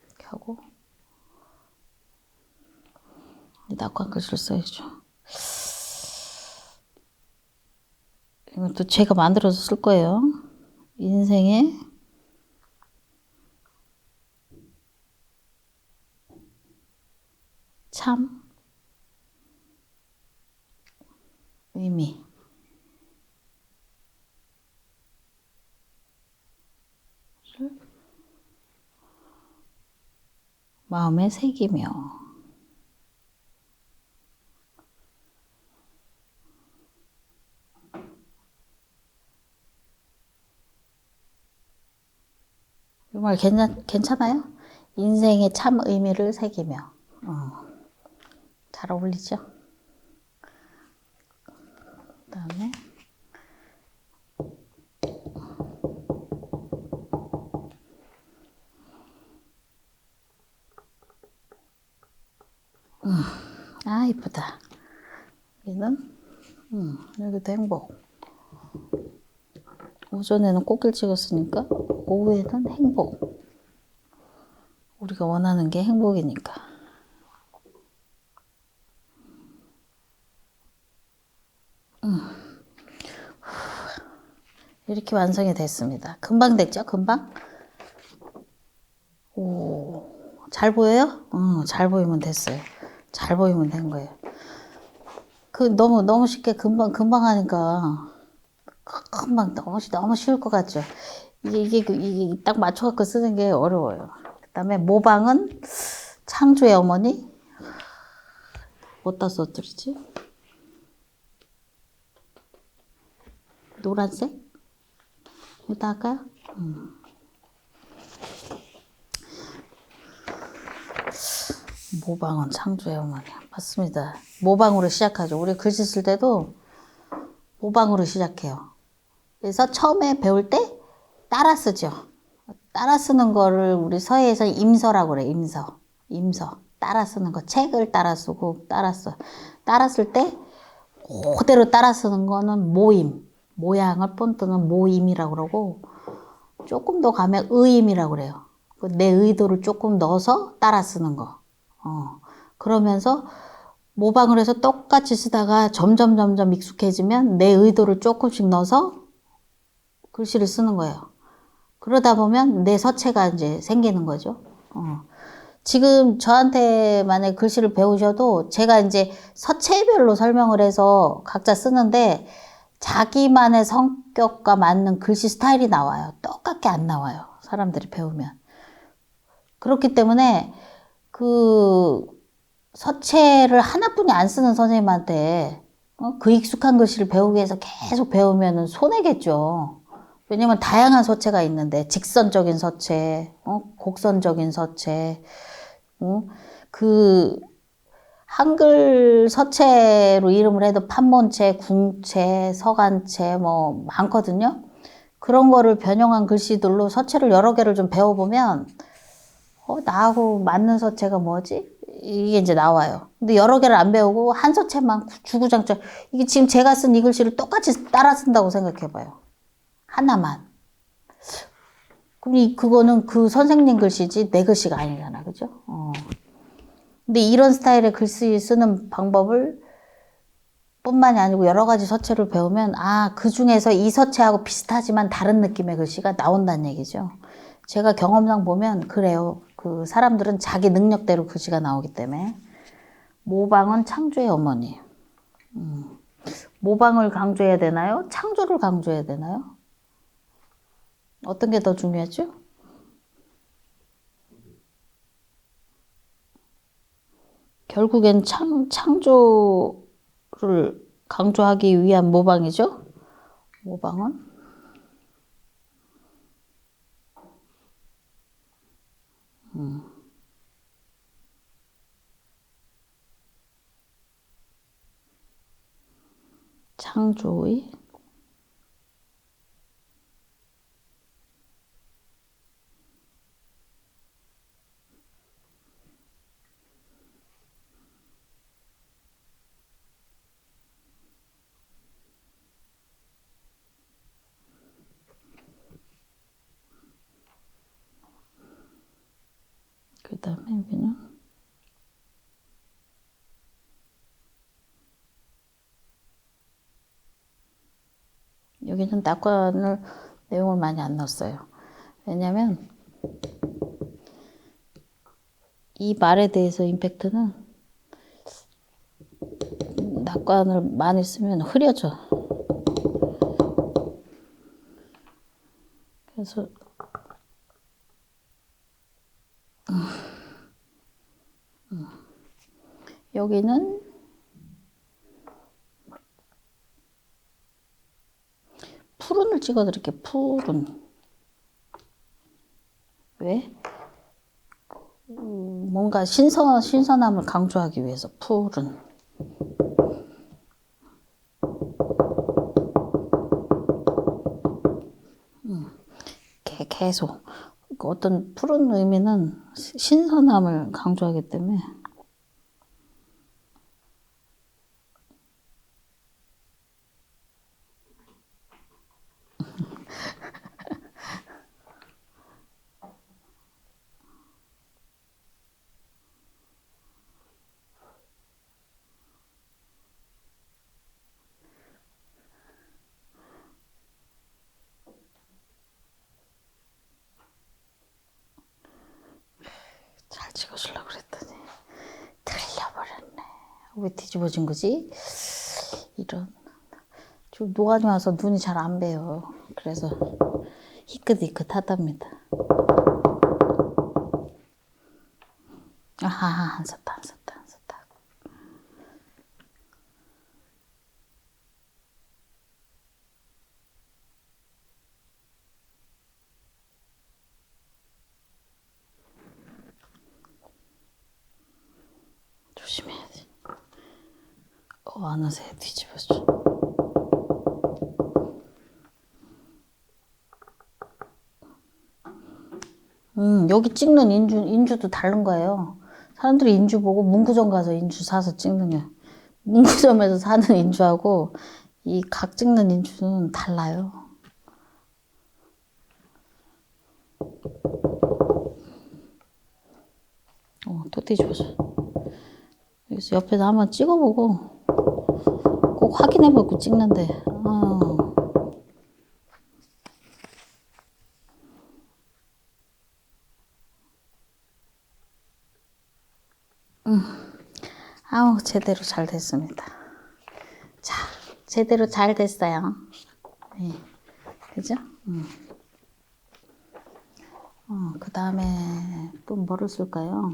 이렇게 하고 낙관 글씨를 써야죠. 이건 또 제가 만들어서 쓸 거예요. 인생의 참 의미. 마음에 새기며 이 말 괜찮아요? 인생의 참 의미를 새기며 잘 어울리죠? 그 다음에 이쁘다. 얘는 여기도 행복. 오전에는 꽃길 찍었으니까 오후에는 행복. 우리가 원하는 게 행복이니까. 이렇게 완성이 됐습니다. 금방 됐죠? 금방? 오, 잘 보여요? 잘 보이면 됐어요. 잘 보이면 된 거예요. 너무 쉽게 금방 하니까 금방 너무 쉬울 것 같죠? 이게 딱 맞춰갖고 쓰는 게 어려워요. 그 다음에 모방은 창조의 어머니? 어디다 써드리지? 노란색? 여기다가 모방은 창조의 어머니. 맞습니다. 모방으로 시작하죠. 우리 글씨 쓸 때도 모방으로 시작해요. 그래서 처음에 배울 때 따라 쓰죠. 따라 쓰는 거를 우리 서예에서 임서라고 그래. 임서. 따라 쓰는 거. 책을 따라 쓰고 따라 써. 따라 쓸 때 그대로 따라 쓰는 거는 모임. 모양을 본뜨는 모임이라고 그러고, 조금 더 가면 의임이라고 그래요. 내 의도를 조금 넣어서 따라 쓰는 거. 그러면서 모방을 해서 똑같이 쓰다가 점점 익숙해지면 내 의도를 조금씩 넣어서 글씨를 쓰는 거예요. 그러다 보면 내 서체가 이제 생기는 거죠. 지금 저한테 만약에 글씨를 배우셔도 제가 이제 서체별로 설명을 해서 각자 쓰는데 자기만의 성격과 맞는 글씨 스타일이 나와요. 똑같게 안 나와요. 사람들이 배우면. 그렇기 때문에 그 서체를 하나뿐이 안 쓰는 선생님한테 그 익숙한 글씨를 배우기 위해서 계속 배우면 손해겠죠. 왜냐면 다양한 서체가 있는데 직선적인 서체, 곡선적인 서체, 그 한글 서체로 이름을 해도 판본체, 궁체, 서간체 뭐 많거든요. 그런 거를 변형한 글씨들로 서체를 여러 개를 좀 배워보면 나하고 맞는 서체가 뭐지? 이게 이제 나와요. 근데 여러 개를 안 배우고 한 서체만 주구장창 이게 지금 제가 쓴 이 글씨를 똑같이 따라 쓴다고 생각해봐요. 하나만. 그럼 그거는 그 선생님 글씨지 내 글씨가 아니잖아. 그죠? 근데 이런 스타일의 글씨 쓰는 방법을 뿐만이 아니고 여러 가지 서체를 배우면 그 중에서 이 서체하고 비슷하지만 다른 느낌의 글씨가 나온다는 얘기죠. 제가 경험상 보면 그래요. 그 사람들은 자기 능력대로 글씨가 나오기 때문에. 모방은 창조의 어머니. 모방을 강조해야 되나요? 창조를 강조해야 되나요? 어떤 게 더 중요하죠? 결국엔 창조를 강조하기 위한 모방이죠? 모방은? 창조의 그 다음에 여기는 낙관을 내용을 많이 안 넣었어요. 왜냐면 이 말에 대해서 임팩트는 낙관을 많이 쓰면 흐려져. 그래서 여기는 푸른을 찍어드릴게요. 푸른. 왜? 뭔가 신선함을 강조하기 위해서 푸른. 계속 어떤 푸른 의미는 신선함을 강조하기 때문에 잘 찍어주려고 그랬더니 틀려버렸네. 왜 뒤집어진 거지? 이런. 좀 노안이 와서 눈이 잘 안 배요. 그래서 희끗희끗하답니다. 아하, 안 썼다. 어느새 뒤집어줘. 여기 찍는 인주도 다른 거예요. 사람들이 인주 보고 문구점 가서 인주 사서 찍는 게, 문구점에서 사는 인주하고 이 각 찍는 인주는 달라요. 또 뒤집어줘. 여기서 옆에서 한번 찍어보고 꼭 확인해보고 찍는데, 아우, 제대로 잘 됐습니다. 자, 제대로 잘 됐어요. 네. 그죠? 그 다음에 또 뭐를 쓸까요?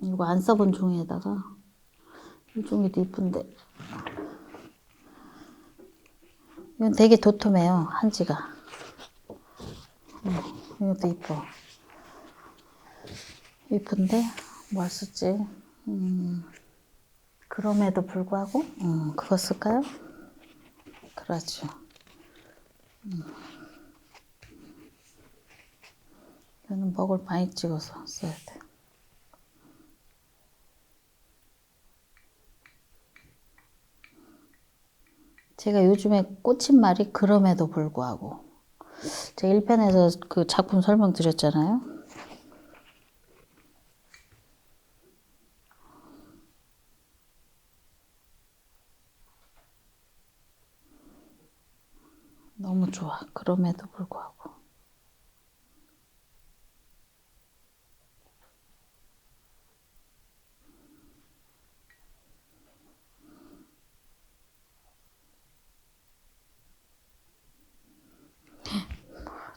이거 안 써본 종이에다가, 이 종이도 이쁜데, 이건 되게 도톰해요, 한지가. 이것도 이뻐. 이쁜데, 뭘 쓸지? 그럼에도 불구하고, 그거 쓸까요? 그러죠. 이거는 먹을 많이 찍어서 써야 돼. 제가 요즘에 꽂힌 말이 그럼에도 불구하고. 제가 1편에서 그 작품 설명 드렸잖아요. 너무 좋아. 그럼에도 불구하고.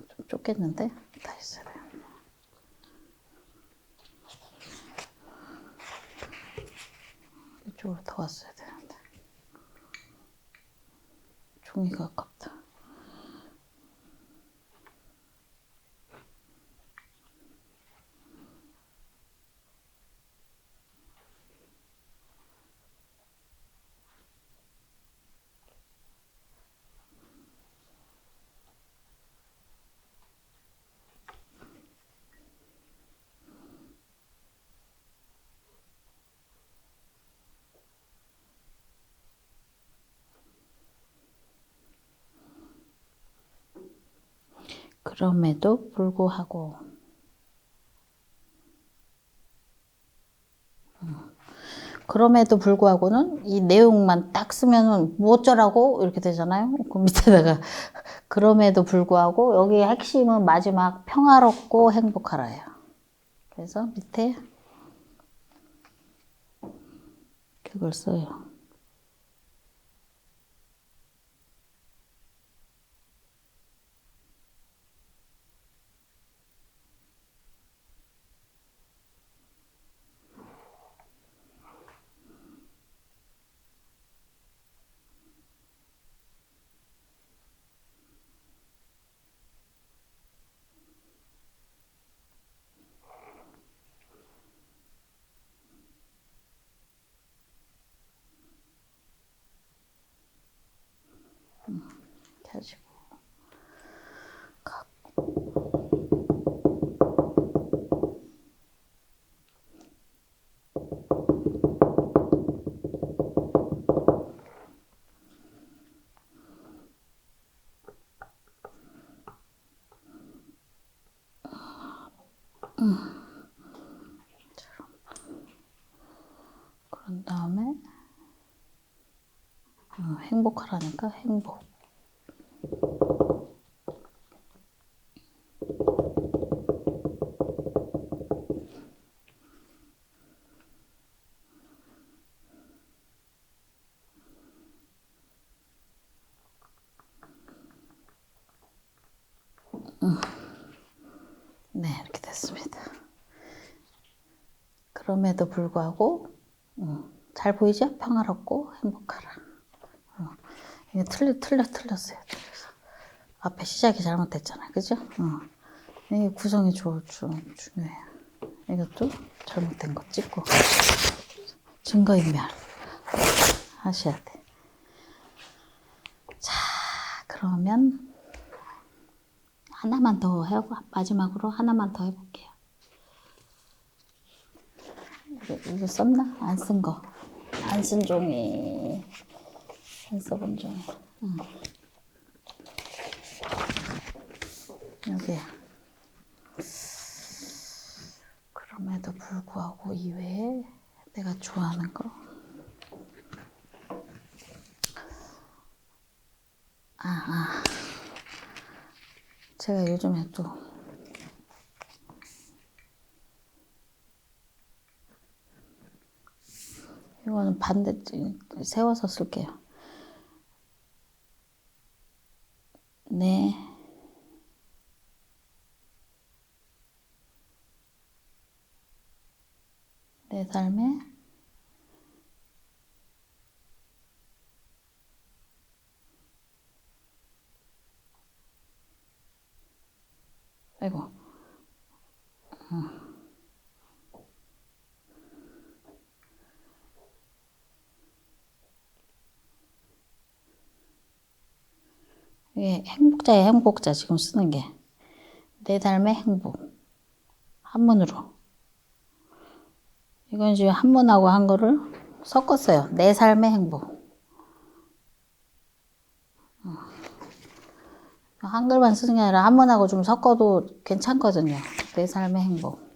좀 좁겠는데? 다시 써야 돼. 이쪽으로 더 왔어야 되는데. 종이가 아깝다. 그럼에도 불구하고. 그럼에도 불구하고는 이 내용만 딱 쓰면은 뭐 어쩌라고 이렇게 되잖아요. 그 밑에다가 그럼에도 불구하고 여기 핵심은 마지막 평화롭고 행복하라예요. 그래서 밑에 그걸 써요. 가지고 그런 다음에 행복하라니까 행복. 네, 이렇게 됐습니다. 그럼에도 불구하고 잘 보이죠? 평화롭고 행복하라. 이게 틀렸어요. 앞에 시작이 잘못됐잖아요. 그죠? 이게 구성이 좀 중요해요. 이것도 잘못된 거 찍고 증거인멸. 하셔야 돼. 자, 그러면 하나만 더 하고 마지막으로 하나만 더 해볼게요. 이거 썼나? 안 쓴 거. 안 쓴 종이. 안 써본 종이. 여기. 그럼에도 불구하고 이외에 내가 좋아하는 거. 제가 요즘에 또 이거는 반대 세워서 쓸게요. 네. 내 삶에 아이고. 이게 행복자예요, 행복자. 지금 쓰는 게. 내 삶의 행복. 한문으로. 이건 지금 한문하고 한글을 섞었어요. 내 삶의 행복. 한글만 쓰는 게 아니라 한문하고 좀 섞어도 괜찮거든요. 내 삶의 행복.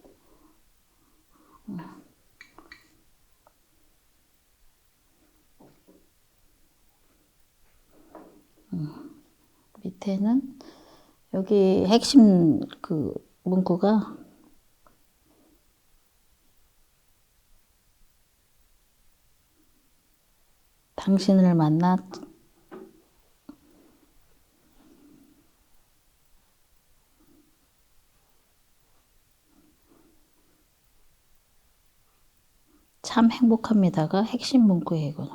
밑에는 여기 핵심 그 문구가 당신을 만나 참 행복합니다가 핵심 문구예요. 이거는.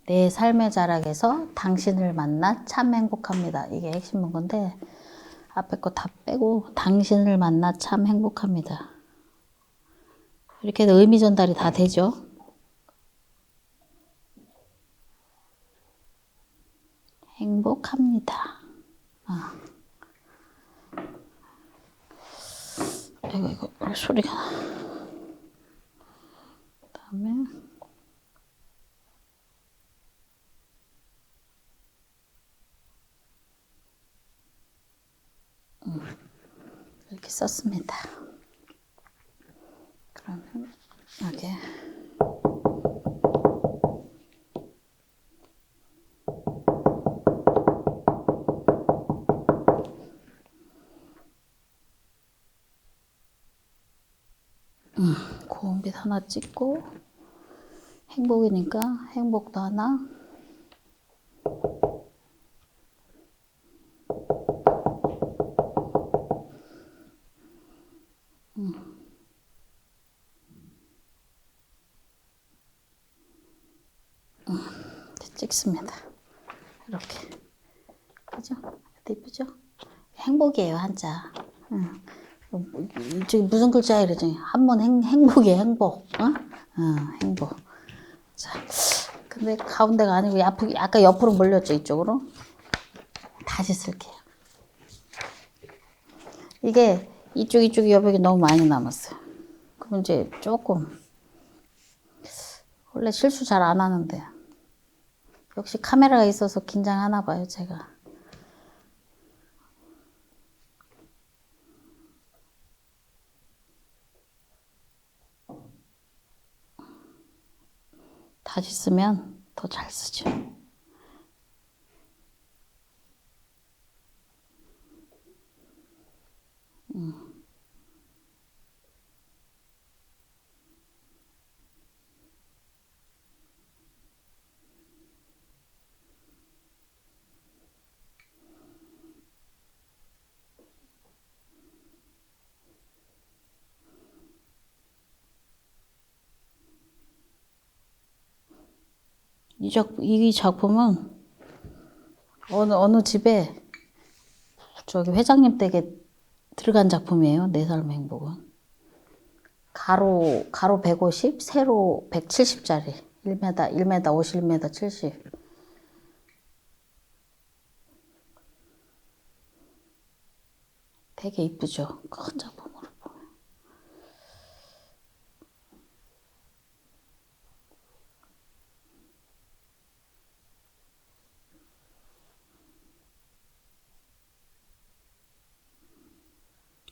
내 삶의 자락에서 당신을 만나 참 행복합니다. 이게 핵심 문구인데 앞에 거 다 빼고 당신을 만나 참 행복합니다. 이렇게 해서 의미 전달이 다 되죠. 행복합니다. 이거 소리가 나. 그다음에 이렇게 썼습니다. 그러면 여기 고운빛 하나 찍고 행복이니까 행복도 하나 찍습니다. 이렇게. 그죠? 이쁘죠? 행복이에요, 한자. 저기 무슨 글자야 이러지? 한번 행복이에요, 행복. 행복. 자, 근데 가운데가 아니고 약간 옆으로 몰렸죠, 이쪽으로. 다시 쓸게요. 이게 이쪽 여백이 너무 많이 남았어요. 그럼 이제 조금 원래 실수 잘 안 하는데 역시 카메라가 있어서 긴장하나 봐요, 제가. 다시 쓰면 더 잘 쓰죠. 이 작품은 어느 집에 저기 회장님 댁에 들어간 작품이에요. 내 삶의 행복은. 가로 150, 세로 170짜리. 1m 50, 1m 70. 되게 이쁘죠? 큰 작품으로 보면.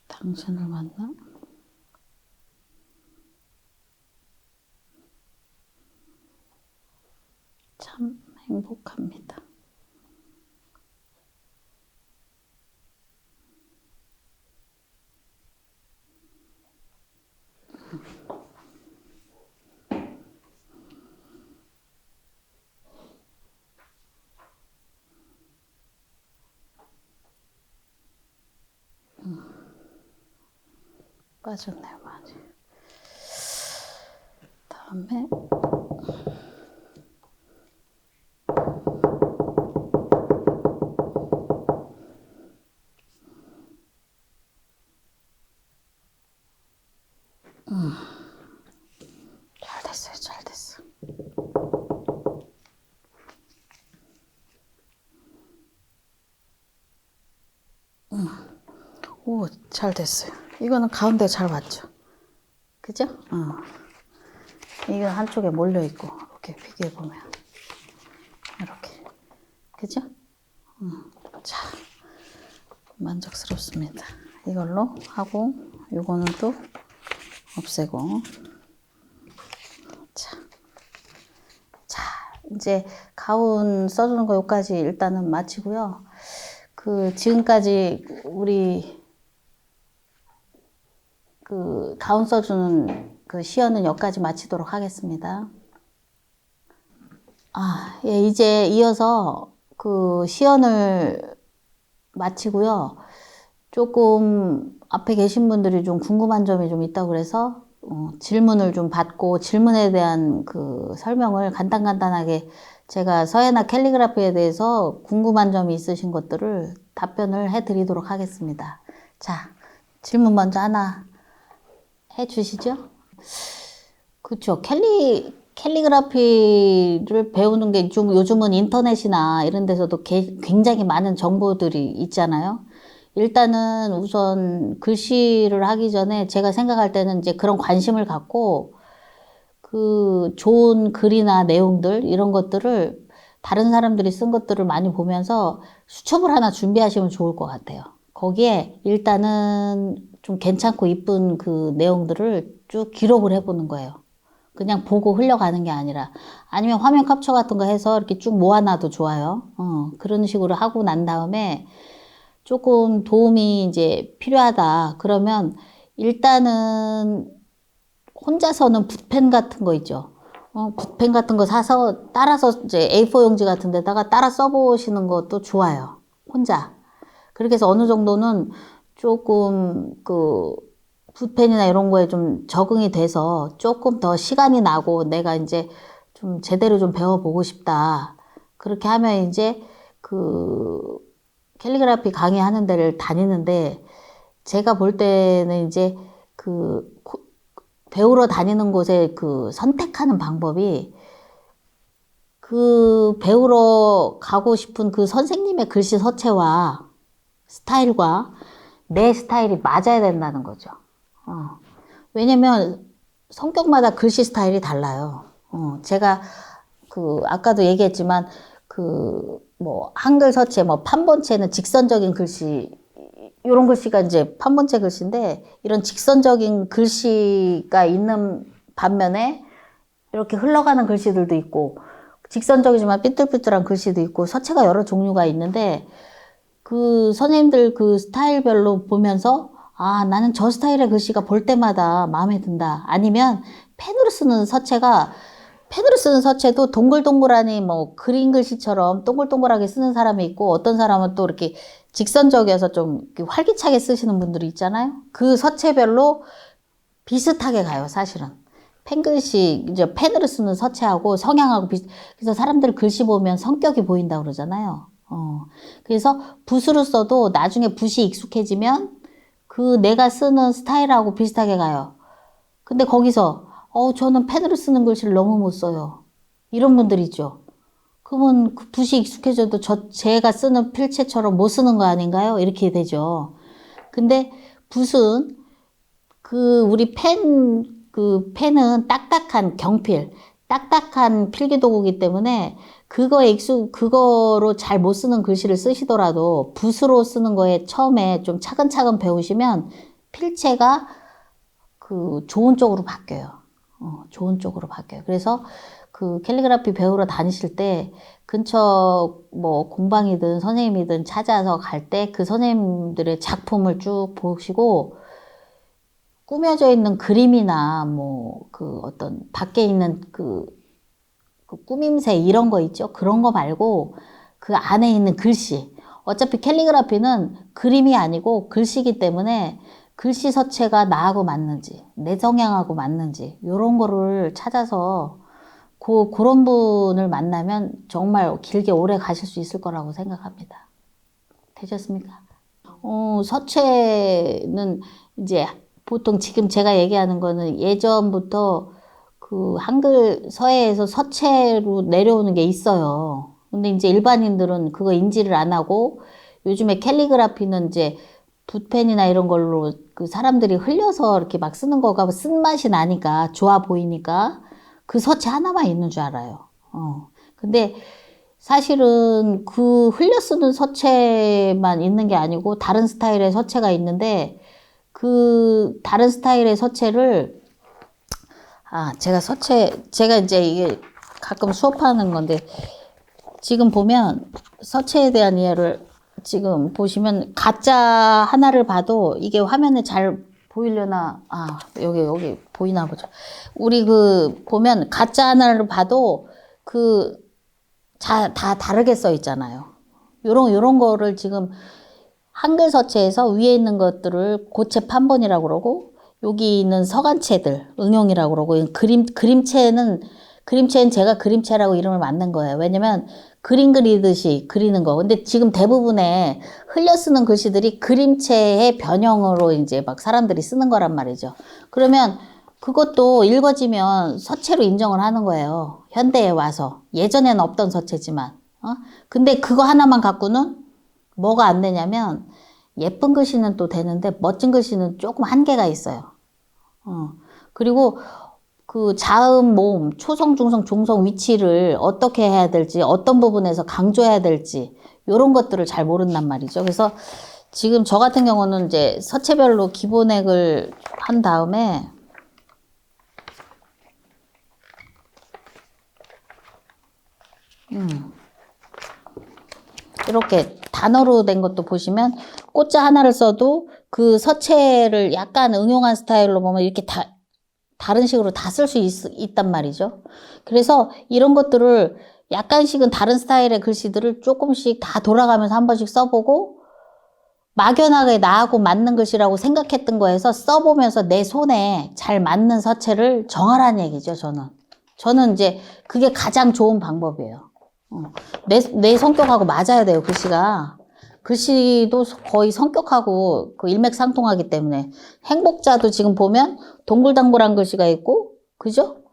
당신을 만나? 참 행복합니다. 빠졌네요, 많이. 다음에 잘 됐어요, 잘 됐어. 오, 잘 됐어요. 이거는 가운데 잘 맞죠? 그죠? 이거 한쪽에 몰려있고, 이렇게 비교해보면. 이렇게. 그죠? 자, 만족스럽습니다. 이걸로 하고, 요거는 또 없애고. 자, 이제 가운 써주는 거 여기까지 일단은 마치고요. 지금까지 우리 가운 써주는 시연은 여기까지 마치도록 하겠습니다. 예, 이제 이어서 시연을 마치고요. 조금 앞에 계신 분들이 좀 궁금한 점이 좀 있다고 그래서 질문을 좀 받고 질문에 대한 설명을 간단하게 제가 서예나 캘리그라피에 대해서 궁금한 점이 있으신 것들을 답변을 해드리도록 하겠습니다. 자, 질문 먼저 하나 해주시죠. 그렇죠. 캘리그라피를 배우는 게 좀 요즘은 인터넷이나 이런 데서도 굉장히 많은 정보들이 있잖아요. 일단은 우선 글씨를 하기 전에 제가 생각할 때는 이제 그런 관심을 갖고 좋은 글이나 내용들 이런 것들을 다른 사람들이 쓴 것들을 많이 보면서 수첩을 하나 준비하시면 좋을 것 같아요. 거기에 일단은 좀 괜찮고 이쁜 내용들을 쭉 기록을 해보는 거예요. 그냥 보고 흘려가는 게 아니라, 아니면 화면 캡처 같은 거 해서 이렇게 쭉 모아놔도 좋아요. 그런 식으로 하고 난 다음에 조금 도움이 이제 필요하다 그러면 일단은 혼자서는 붓펜 같은 거 있죠. 붓펜 같은 거 사서 따라서 이제 A4 용지 같은 데다가 따라 써보시는 것도 좋아요. 혼자. 그렇게 해서 어느 정도는 조금 붓펜이나 이런 거에 좀 적응이 돼서 조금 더 시간이 나고 내가 이제 좀 제대로 좀 배워보고 싶다. 그렇게 하면 이제 캘리그라피 강의하는 데를 다니는데 제가 볼 때는 이제 배우러 다니는 곳에 선택하는 방법이 배우러 가고 싶은 선생님의 글씨 서체와 스타일과 내 스타일이 맞아야 된다는 거죠. 왜냐면 성격마다 글씨 스타일이 달라요. 제가 아까도 얘기했지만 한글 서체, 판본체는 직선적인 글씨, 이런 글씨가 이제 판본체 글씨인데, 이런 직선적인 글씨가 있는 반면에 이렇게 흘러가는 글씨들도 있고, 직선적이지만 삐뚤삐뚤한 글씨도 있고, 서체가 여러 종류가 있는데, 선생님들 스타일별로 보면서, 나는 저 스타일의 글씨가 볼 때마다 마음에 든다. 아니면 펜으로 쓰는 서체도 동글동글하니 그린 글씨처럼 동글동글하게 쓰는 사람이 있고 어떤 사람은 또 이렇게 직선적이어서 좀 활기차게 쓰시는 분들이 있잖아요. 그 서체별로 비슷하게 가요, 사실은. 펜글씨, 이제 펜으로 쓰는 서체하고 성향하고 그래서 사람들 글씨 보면 성격이 보인다고 그러잖아요. 그래서 붓으로 써도 나중에 붓이 익숙해지면 내가 쓰는 스타일하고 비슷하게 가요. 근데 거기서 저는 펜으로 쓰는 글씨를 너무 못 써요. 이런 분들 있죠. 그러면 그 붓이 익숙해져도 제가 쓰는 필체처럼 못 쓰는 거 아닌가요? 이렇게 되죠. 근데 붓은 우리 펜은 딱딱한 경필, 딱딱한 필기도구이기 때문에 그거로 잘 못 쓰는 글씨를 쓰시더라도 붓으로 쓰는 거에 처음에 좀 차근차근 배우시면 필체가 좋은 쪽으로 바뀌어요. 좋은 쪽으로 바뀌어요. 그래서 캘리그라피 배우러 다니실 때 근처 뭐 공방이든 선생님이든 찾아서 갈 때 그 선생님들의 작품을 쭉 보시고 꾸며져 있는 그림이나 뭐 어떤 밖에 있는 꾸밈새 이런 거 있죠. 그런 거 말고 그 안에 있는 글씨. 어차피 캘리그라피는 그림이 아니고 글씨이기 때문에 글씨 서체가 나하고 맞는지, 내 성향하고 맞는지 이런 거를 찾아서 그런 분을 만나면 정말 길게 오래 가실 수 있을 거라고 생각합니다. 되셨습니까? 서체는 이제 보통 지금 제가 얘기하는 거는 예전부터 한글 서예에서 서체로 내려오는 게 있어요. 근데 이제 일반인들은 그거 인지를 안 하고 요즘에 캘리그라피는 이제 붓펜이나 이런 걸로 사람들이 흘려서 이렇게 막 쓰는 거가 쓴맛이 나니까 좋아 보이니까 그 서체 하나만 있는 줄 알아요. 근데 사실은 흘려 쓰는 서체만 있는 게 아니고 다른 스타일의 서체가 있는데 다른 스타일의 서체를 제가 이제 이게 가끔 수업하는 건데 지금 보면 서체에 대한 이해를 지금 보시면 가짜 하나를 봐도 이게 화면에 잘 보이려나? 여기 보이나 보죠. 우리 보면 가짜 하나를 봐도 다 다르게 써 있잖아요. 요런 거를 지금 한글 서체에서 위에 있는 것들을 고체 판본이라고 그러고 여기 있는 서간체들 응용이라고 그러고 그림체는 제가 그림체라고 이름을 만든 거예요. 왜냐면 그림 그리듯이 그리는 거. 근데 지금 대부분의 흘려 쓰는 글씨들이 그림체의 변형으로 이제 막 사람들이 쓰는 거란 말이죠. 그러면 그것도 읽어지면 서체로 인정을 하는 거예요. 현대에 와서. 예전에는 없던 서체지만. 근데 그거 하나만 갖고는 뭐가 안 되냐면 예쁜 글씨는 또 되는데 멋진 글씨는 조금 한계가 있어요. 그리고 자음, 모음, 초성, 중성, 종성 위치를 어떻게 해야 될지, 어떤 부분에서 강조해야 될지, 이런 것들을 잘 모른단 말이죠. 그래서 지금 저 같은 경우는 이제 서체별로 기본획을 한 다음에, 이렇게 단어로 된 것도 보시면, 꽃자 하나를 써도 그 서체를 약간 응용한 스타일로 보면 이렇게 다른 식으로 다 쓸 수 있단 말이죠. 그래서 이런 것들을 약간씩은 다른 스타일의 글씨들을 조금씩 다 돌아가면서 한 번씩 써보고 막연하게 나하고 맞는 글씨라고 생각했던 거에서 써보면서 내 손에 잘 맞는 서체를 정하라는 얘기죠, 저는 이제 그게 가장 좋은 방법이에요. 내 성격하고 맞아야 돼요, 글씨가. 글씨도 거의 성격하고 일맥상통하기 때문에 행복자도 지금 보면 동글동글한 글씨가 있고, 그죠?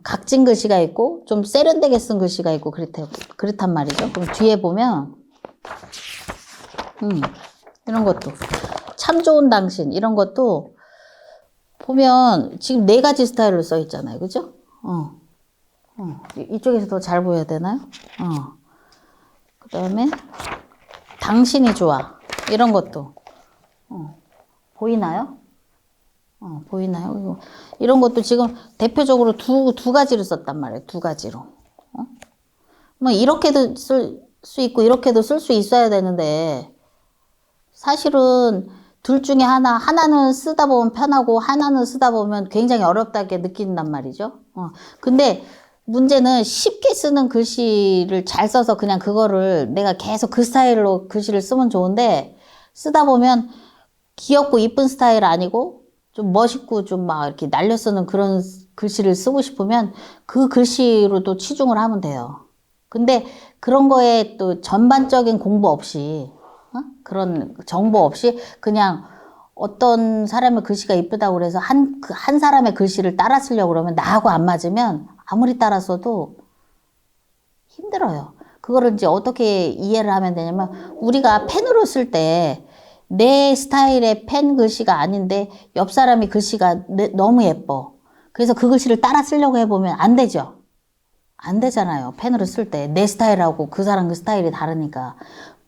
각진 글씨가 있고, 좀 세련되게 쓴 글씨가 있고, 그렇단 말이죠. 그럼 뒤에 보면, 이런 것도. 참 좋은 당신, 이런 것도 보면 지금 4가지 스타일로 써 있잖아요. 그죠? 이쪽에서 더 잘 보여야 되나요? 그 다음에, 당신이 좋아. 이런 것도. 보이나요? 보이나요? 이런 것도 지금 대표적으로 두 가지로 썼단 말이에요. 2가지로. 뭐 이렇게도 쓸 수 있고 이렇게도 쓸 수 있어야 되는데 사실은 둘 중에 하나는 쓰다 보면 편하고 하나는 쓰다 보면 굉장히 어렵다게 느낀단 말이죠. 근데 문제는 쉽게 쓰는 글씨를 잘 써서 그냥 그거를 내가 계속 그 스타일로 글씨를 쓰면 좋은데 쓰다 보면 귀엽고 이쁜 스타일 아니고 좀 멋있고 좀 막 이렇게 날려 쓰는 그런 글씨를 쓰고 싶으면 그 글씨로 또 치중을 하면 돼요. 근데 그런 거에 또 전반적인 공부 없이 그런 정보 없이 그냥 어떤 사람의 글씨가 이쁘다고 그래서 한 사람의 글씨를 따라 쓰려고 그러면 나하고 안 맞으면 아무리 따라 써도 힘들어요. 그거를 이제 어떻게 이해를 하면 되냐면 우리가 펜으로 쓸 때 내 스타일의 펜 글씨가 아닌데 옆 사람이 글씨가 너무 예뻐. 그래서 그 글씨를 따라 쓰려고 해보면 안 되죠. 안 되잖아요. 펜으로 쓸 때 내 스타일하고 그 사람 그 스타일이 다르니까.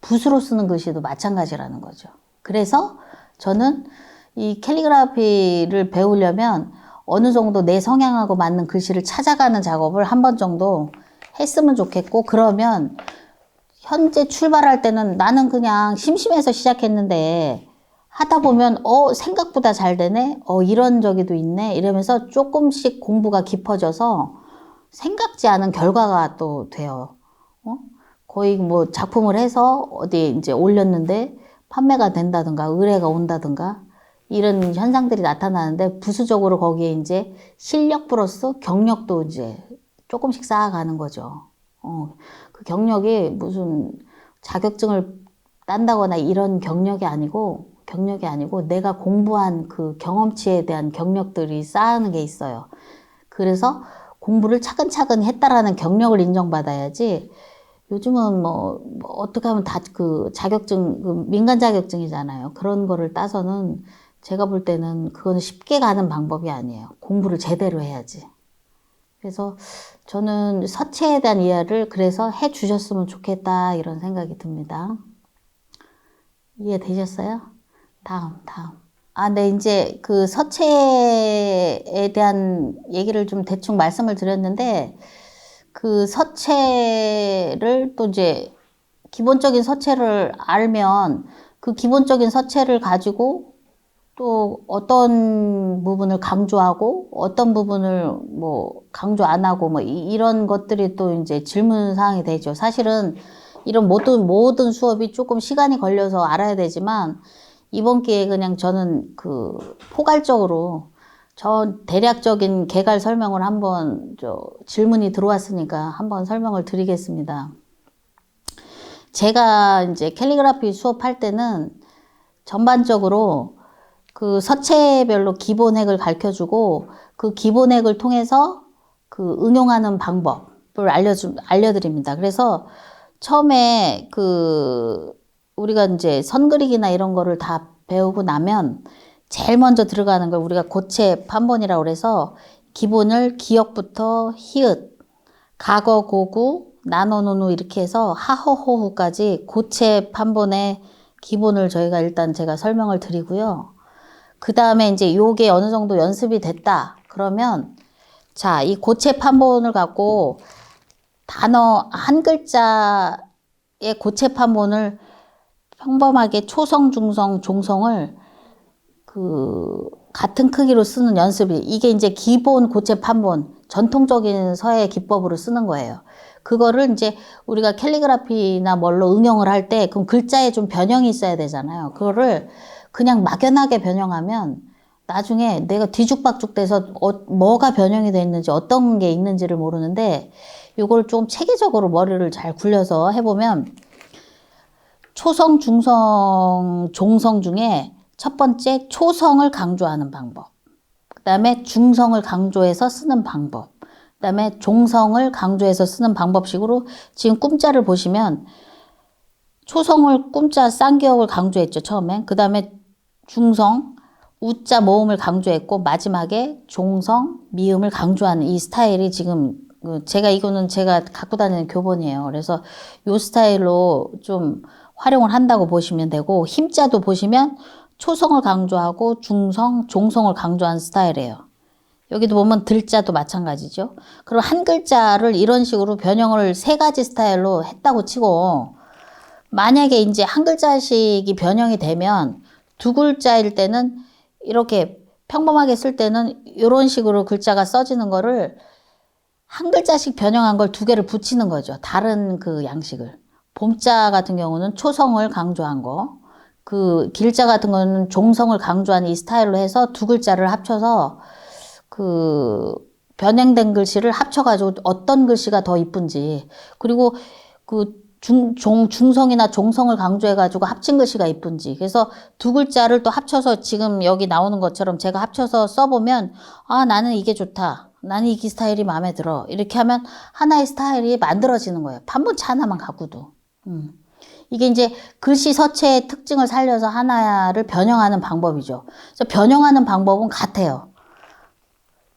붓으로 쓰는 글씨도 마찬가지라는 거죠. 그래서 저는 이 캘리그라피를 배우려면 어느 정도 내 성향하고 맞는 글씨를 찾아가는 작업을 한 번 정도 했으면 좋겠고, 그러면 현재 출발할 때는 나는 그냥 심심해서 시작했는데 하다 보면 생각보다 잘 되네, 이런 저기도 있네 이러면서 조금씩 공부가 깊어져서 생각지 않은 결과가 또 돼요. 거의 뭐 작품을 해서 어디 이제 올렸는데 판매가 된다든가 의뢰가 온다든가 이런 현상들이 나타나는데, 부수적으로 거기에 이제 실력 플러스 경력도 이제 조금씩 쌓아가는 거죠. 그 경력이 무슨 자격증을 딴다거나 이런 경력이 아니고 내가 공부한 그 경험치에 대한 경력들이 쌓이는 게 있어요. 그래서 공부를 차근차근 했다라는 경력을 인정받아야지, 요즘은 뭐 어떻게 하면 다 그 자격증, 그 민간 자격증이잖아요. 그런 거를 따서는 제가 볼 때는 그거는 쉽게 가는 방법이 아니에요. 공부를 제대로 해야지. 그래서 저는 서체에 대한 이해를 그래서 해 주셨으면 좋겠다 이런 생각이 듭니다. 이해되셨어요? 다음. 네, 이제 그 서체에 대한 얘기를 좀 대충 말씀을 드렸는데, 그 서체를 또 이제 기본적인 서체를 알면 그 기본적인 서체를 가지고 또 어떤 부분을 강조하고 어떤 부분을 뭐 강조 안 하고 뭐 이런 것들이 또 이제 질문 사항이 되죠. 사실은 이런 모든 수업이 조금 시간이 걸려서 알아야 되지만, 이번 기회에 그냥 저는 그 포괄적으로 대략적인 개괄 설명을 한번 질문이 들어왔으니까 한번 설명을 드리겠습니다. 제가 이제 캘리그라피 수업할 때는 전반적으로 그 서체별로 기본획을 가르쳐주고, 그 기본획을 통해서 그 응용하는 방법을 알려드립니다. 그래서 처음에 우리가 이제 선 그리기나 이런 거를 다 배우고 나면 제일 먼저 들어가는 걸 우리가 고체 판본이라고 그래서, 기본을 기역부터 히읗, 가거, 고구, 나노, 노노 이렇게 해서 하허호후까지 고체 판본의 기본을 제가 설명을 드리고요. 그 다음에 이제 요게 어느 정도 연습이 됐다 그러면, 자, 이 고체 판본을 갖고 단어 한 글자의 고체 판본을 평범하게 초성, 중성, 종성을 같은 크기로 쓰는 연습이, 이게 이제 기본 고체 판본, 전통적인 서예 기법으로 쓰는 거예요. 그거를 이제 우리가 캘리그라피나 뭘로 응용을 할 때, 그럼 글자에 좀 변형이 있어야 되잖아요. 그거를 그냥 막연하게 변형하면 나중에 내가 뒤죽박죽 돼서 뭐가 변형이 돼 있는지 어떤 게 있는지를 모르는데, 이걸 좀 체계적으로 머리를 잘 굴려서 해보면 초성, 중성, 종성 중에 첫 번째 초성을 강조하는 방법, 그 다음에 중성을 강조해서 쓰는 방법, 그 다음에 종성을 강조해서 쓰는 방법식으로 지금 꿈자를 보시면 초성을 꿈자 쌍기역을 강조했죠, 처음엔. 그 다음에 중성, 우자 모음을 강조했고, 마지막에 종성, 미음을 강조하는 이 스타일이 지금 이거는 제가 갖고 다니는 교본이에요. 그래서 이 스타일로 좀 활용을 한다고 보시면 되고, 힘자도 보시면 초성을 강조하고 중성, 종성을 강조한 스타일이에요. 여기도 보면 들자도 마찬가지죠. 그럼 한 글자를 이런 식으로 변형을 3가지 스타일로 했다고 치고, 만약에 이제 한 글자씩이 변형이 되면 2글자일 때는 이렇게 평범하게 쓸 때는 이런 식으로 글자가 써지는 거를 한 글자씩 변형한 걸 2개를 붙이는 거죠. 다른 그 양식을. 봄자 같은 경우는 초성을 강조한 거, 그 길자 같은 거는 종성을 강조한 이 스타일로 해서 2글자를 합쳐서 그 변형된 글씨를 합쳐가지고 어떤 글씨가 더 이쁜지, 그리고 그 중성이나 종성을 강조해가지고 합친 글씨가 이쁜지. 그래서 두 글자를 또 합쳐서 지금 여기 나오는 것처럼 제가 합쳐서 써보면, 아, 나는 이게 좋다. 나는 이 스타일이 마음에 들어. 이렇게 하면 하나의 스타일이 만들어지는 거예요. 판본체 하나만 갖고도. 이게 이제 글씨 서체의 특징을 살려서 하나를 변형하는 방법이죠. 그래서 변형하는 방법은 같아요.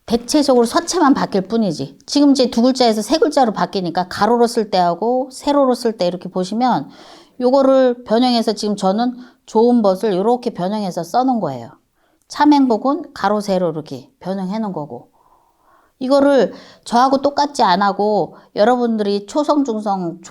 대체적으로 서체만 바뀔 뿐이지. 지금 이제 두 글자에서 세 글자로 바뀌니까 가로로 쓸 때하고 세로로 쓸 때 이렇게 보시면 요거를 변형해서 지금 저는 좋은 벗을 이렇게 변형해서 써놓은 거예요. 참행복은 가로 세로 이렇게 변형해 놓은 거고. 이거를 저하고 똑같지 안 하고 여러분들이 초성, 중성,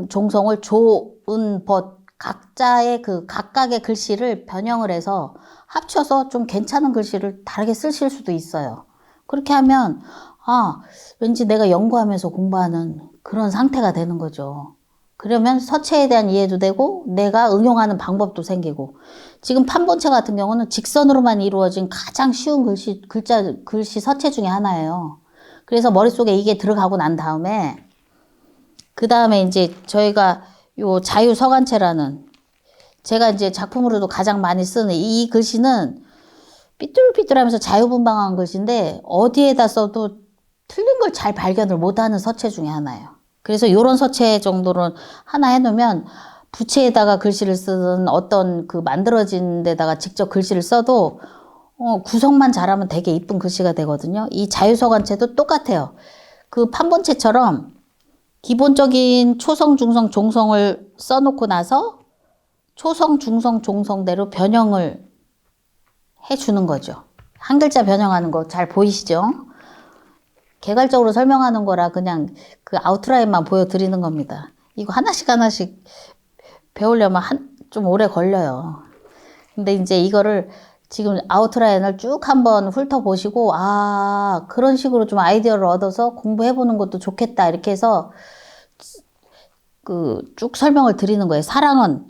종성을 좋은 벗 각자의 그 각각의 글씨를 변형을 해서 합쳐서 좀 괜찮은 글씨를 다르게 쓰실 수도 있어요. 그렇게 하면 아, 왠지 내가 연구하면서 공부하는 그런 상태가 되는 거죠. 그러면 서체에 대한 이해도 되고 내가 응용하는 방법도 생기고. 지금 판본체 같은 경우는 직선으로만 이루어진 가장 쉬운 글씨 서체 중에 하나예요. 그래서 머릿속에 이게 들어가고 난 다음에 그 다음에 이제 저희가 요 자유서간체라는 제가 이제 작품으로도 가장 많이 쓰는 이 글씨는 삐뚤삐뚤하면서 자유분방한 글씨인데 어디에다 써도 틀린 걸 잘 발견을 못하는 서체 중에 하나예요. 그래서 이런 서체 정도는 하나 해놓으면 부채에다가 글씨를 쓰든 어떤 그 만들어진 데다가 직접 글씨를 써도 구성만 잘하면 되게 이쁜 글씨가 되거든요. 이 자유서간체도 똑같아요. 그 판본체처럼 기본적인 초성, 중성, 종성을 써놓고 나서 초성, 중성, 종성대로 변형을 해주는 거죠. 한 글자 변형하는 거 잘 보이시죠? 개괄적으로 설명하는 거라 그냥 그 아웃라인만 보여드리는 겁니다. 이거 하나씩 하나씩 배우려면 좀 오래 걸려요. 근데 이제 이거를 지금 아웃라인을 쭉 한번 훑어보시고 아, 그런 식으로 좀 아이디어를 얻어서 공부해보는 것도 좋겠다 이렇게 해서 그 쭉 설명을 드리는 거예요. 사랑은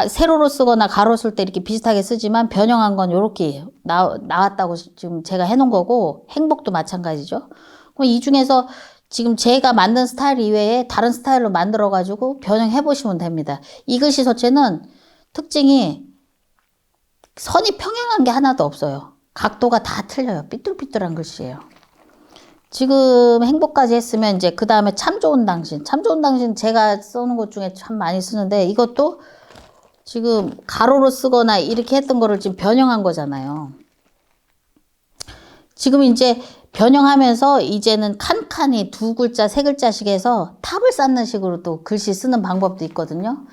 세로로 쓰거나 가로 쓸 때 이렇게 비슷하게 쓰지만 변형한 건 이렇게 나왔다고 지금 제가 해놓은 거고 행복도 마찬가지죠. 그럼 이 중에서 지금 제가 만든 스타일 이외에 다른 스타일로 만들어가지고 변형해 보시면 됩니다. 이 글씨 서체는 특징이 선이 평행한 게 하나도 없어요. 각도가 다 틀려요. 삐뚤삐뚤한 글씨예요. 지금 행복까지 했으면 이제 그 다음에 참 좋은 당신. 참 좋은 당신 제가 써놓은 것 중에 참 많이 쓰는데 이것도 지금 가로로 쓰거나 이렇게 했던 거를 지금 변형한 거잖아요. 지금 이제 변형하면서 이제는 칸칸이 두 글자, 세 글자씩 해서 탑을 쌓는 식으로 또 글씨 쓰는 방법도 있거든요.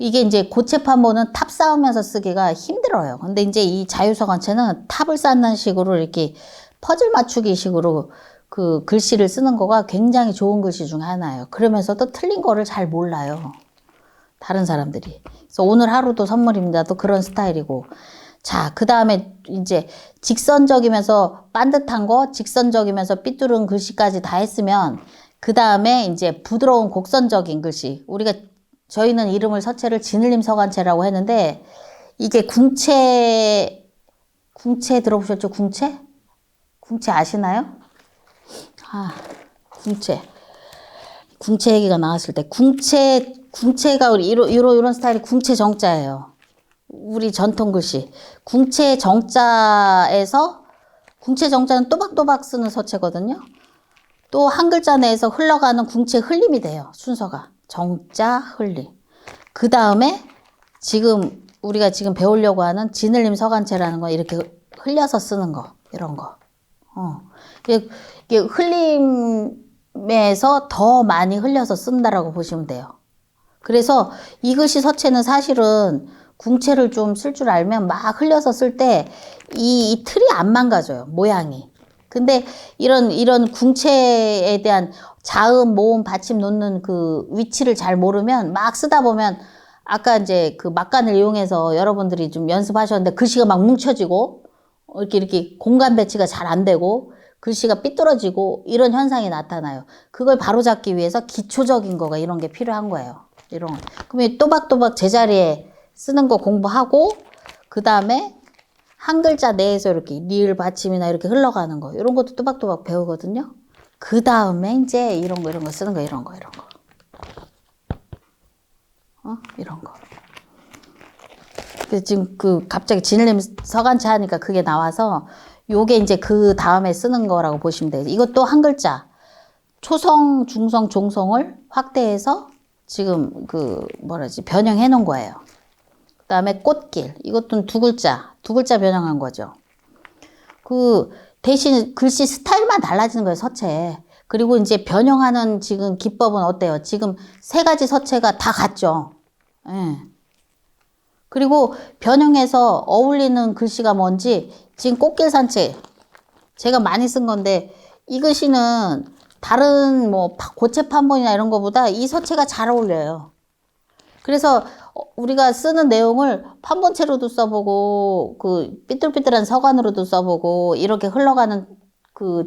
이게 이제 고체 판본은 탑 쌓으면서 쓰기가 힘들어요. 근데 이제 이 자유서간체는 탑을 쌓는 식으로 이렇게 퍼즐 맞추기 식으로 그 글씨를 쓰는 거가 굉장히 좋은 글씨 중 하나예요. 그러면서도 틀린 거를 잘 몰라요. 다른 사람들이. 그래서 오늘 하루도 선물입니다. 또 그런 스타일이고. 자, 그 다음에 이제 직선적이면서 반듯한 거, 직선적이면서 삐뚤은 글씨까지 다 했으면 그 다음에 이제 부드러운 곡선적인 글씨. 저희는 이름을 서체를 지늘림 서간체라고 했는데 이게 궁체 들어보셨죠? 궁체? 궁체 아시나요? 아, 궁체 얘기가 나왔을 때 궁체가 우리 이런 스타일이 궁체 정자예요. 우리 전통 글씨. 궁체 정자는 또박또박 쓰는 서체거든요. 또 한 글자 내에서 흘러가는 궁체 흘림이 돼요. 순서가. 정자, 흘림. 그 다음에 우리가 지금 배우려고 하는 지늘림 서간체라는 거 이렇게 흘려서 쓰는 거. 이런 거. 이게 흘림에서 더 많이 흘려서 쓴다라고 보시면 돼요. 그래서 이 글씨 서체는 사실은 궁체를 좀 쓸 줄 알면 막 흘려서 쓸 때 이 틀이 안 망가져요. 모양이. 근데 이런 궁체에 대한 자음, 모음, 받침 놓는 그 위치를 잘 모르면 막 쓰다 보면 아까 이제 그 막간을 이용해서 여러분들이 좀 연습하셨는데 글씨가 막 뭉쳐지고 이렇게 공간 배치가 잘 안 되고 글씨가 삐뚤어지고 이런 현상이 나타나요. 그걸 바로잡기 위해서 기초적인 거가 이런 게 필요한 거예요. 그러면 또박또박 제자리에 쓰는 거 공부하고 그 다음에 한 글자 내에서 이렇게 리을 받침이나 이렇게 흘러가는 거 이런 것도 또박또박 배우거든요. 그 다음에 이제 이런 거 쓰는 거 이런 거. 이런 거. 지금 갑자기 진일림 서간체 하니까 그게 나와서 요게 이제 그 다음에 쓰는 거라고 보시면 돼요. 이것도 한 글자. 초성, 중성, 종성을 확대해서 지금 변형해 놓은 거예요. 그 다음에 꽃길. 이것도 두 글자 변형한 거죠. 대신 글씨 스타일만 달라지는 거예요, 서체. 그리고 이제 변형하는 지금 기법은 어때요? 지금 세 가지 서체가 다 같죠? 예. 그리고 변형해서 어울리는 글씨가 뭔지, 지금 꽃길 산책. 제가 많이 쓴 건데, 이 글씨는 다른 고체 판본이나 이런 거보다 이 서체가 잘 어울려요. 그래서 우리가 쓰는 내용을 판본체로도 써보고, 삐뚤삐뚤한 서간으로도 써보고, 이렇게 흘러가는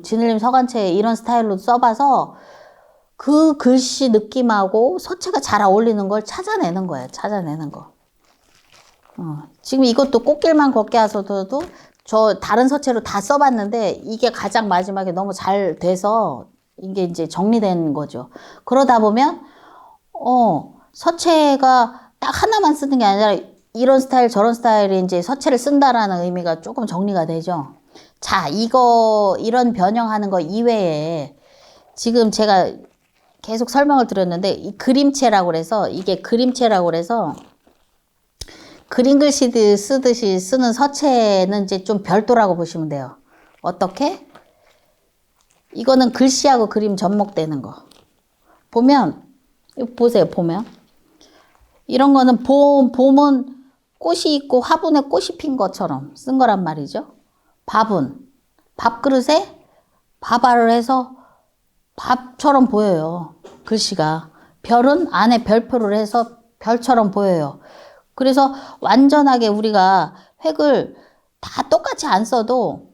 진일림 서간체 이런 스타일로 써봐서 그 글씨 느낌하고 서체가 잘 어울리는 걸 찾아내는 거예요. 찾아내는 거. 지금 이것도 꽃길만 걷게 하셔도 저 다른 서체로 다 써봤는데 이게 가장 마지막에 너무 잘 돼서 이게 이제 정리된 거죠. 그러다 보면 서체가 딱 하나만 쓰는 게 아니라 이런 스타일 저런 스타일의 이제 서체를 쓴다라는 의미가 조금 정리가 되죠. 자, 이런 변형하는 거 이외에 지금 제가 계속 설명을 드렸는데 이 그림체라고 그래서 이게 그림체라고 그래서 그림 글씨 쓰듯이 쓰는 서체는 이제 좀 별도라고 보시면 돼요. 어떻게? 이거는 글씨하고 그림 접목되는 거. 보세요, 보면. 이런 거는 봄은 꽃이 있고 화분에 꽃이 핀 것처럼 쓴 거란 말이죠. 밥그릇에 밥알을 해서 밥처럼 보여요. 글씨가. 별은 안에 별표를 해서 별처럼 보여요. 그래서 완전하게 우리가 획을 다 똑같이 안 써도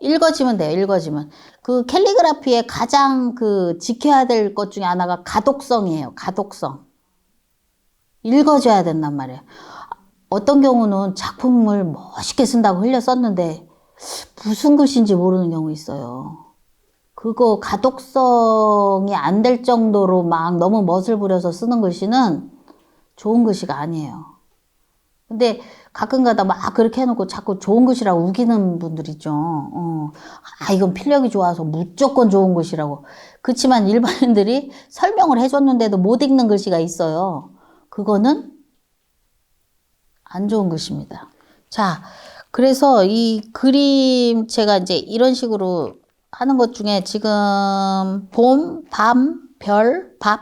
읽어지면 돼요. 읽어지면. 캘리그라피의 가장 지켜야 될 것 중에 하나가 가독성이에요. 가독성. 읽어줘야 된단 말이에요. 어떤 경우는 작품을 멋있게 쓴다고 흘려 썼는데 무슨 글씨인지 모르는 경우 있어요. 그거 가독성이 안 될 정도로 막 너무 멋을 부려서 쓰는 글씨는 좋은 글씨가 아니에요. 근데 가끔가다 막 그렇게 해놓고 자꾸 좋은 글씨라고 우기는 분들 있죠. 이건 필력이 좋아서 무조건 좋은 글씨라고. 그렇지만 일반인들이 설명을 해줬는데도 못 읽는 글씨가 있어요. 그거는 안 좋은 글씨입니다. 자, 그래서 이 그림체가 이제 이런 식으로 하는 것 중에 지금 봄, 밤, 별, 밥,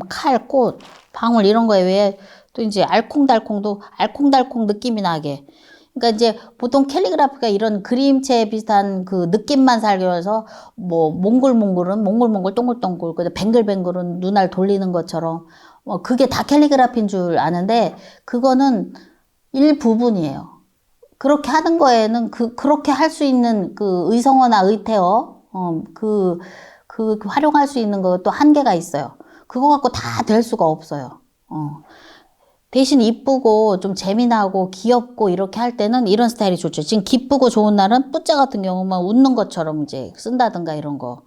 칼, 꽃, 방울 이런 거에 왜 또 이제 알콩달콩도 알콩달콩 느낌이 나게. 그러니까 이제 보통 캘리그라피가 이런 그림체 비슷한 느낌만 살기 위해서 몽글몽글은 몽글몽글 동글동글, 뱅글뱅글은 눈알 돌리는 것처럼 그게 다 캘리그라피인 줄 아는데 그거는 일부분이에요. 그렇게 하는 거에는 그렇게 할 수 있는 의성어나 의태어 활용할 수 있는 것도 한계가 있어요. 그거 갖고 다 될 수가 없어요. 대신 이쁘고 좀 재미나고 귀엽고 이렇게 할 때는 이런 스타일이 좋죠. 지금 기쁘고 좋은 날은 뿌짜 같은 경우만 웃는 것처럼 이제 쓴다든가 이런 거.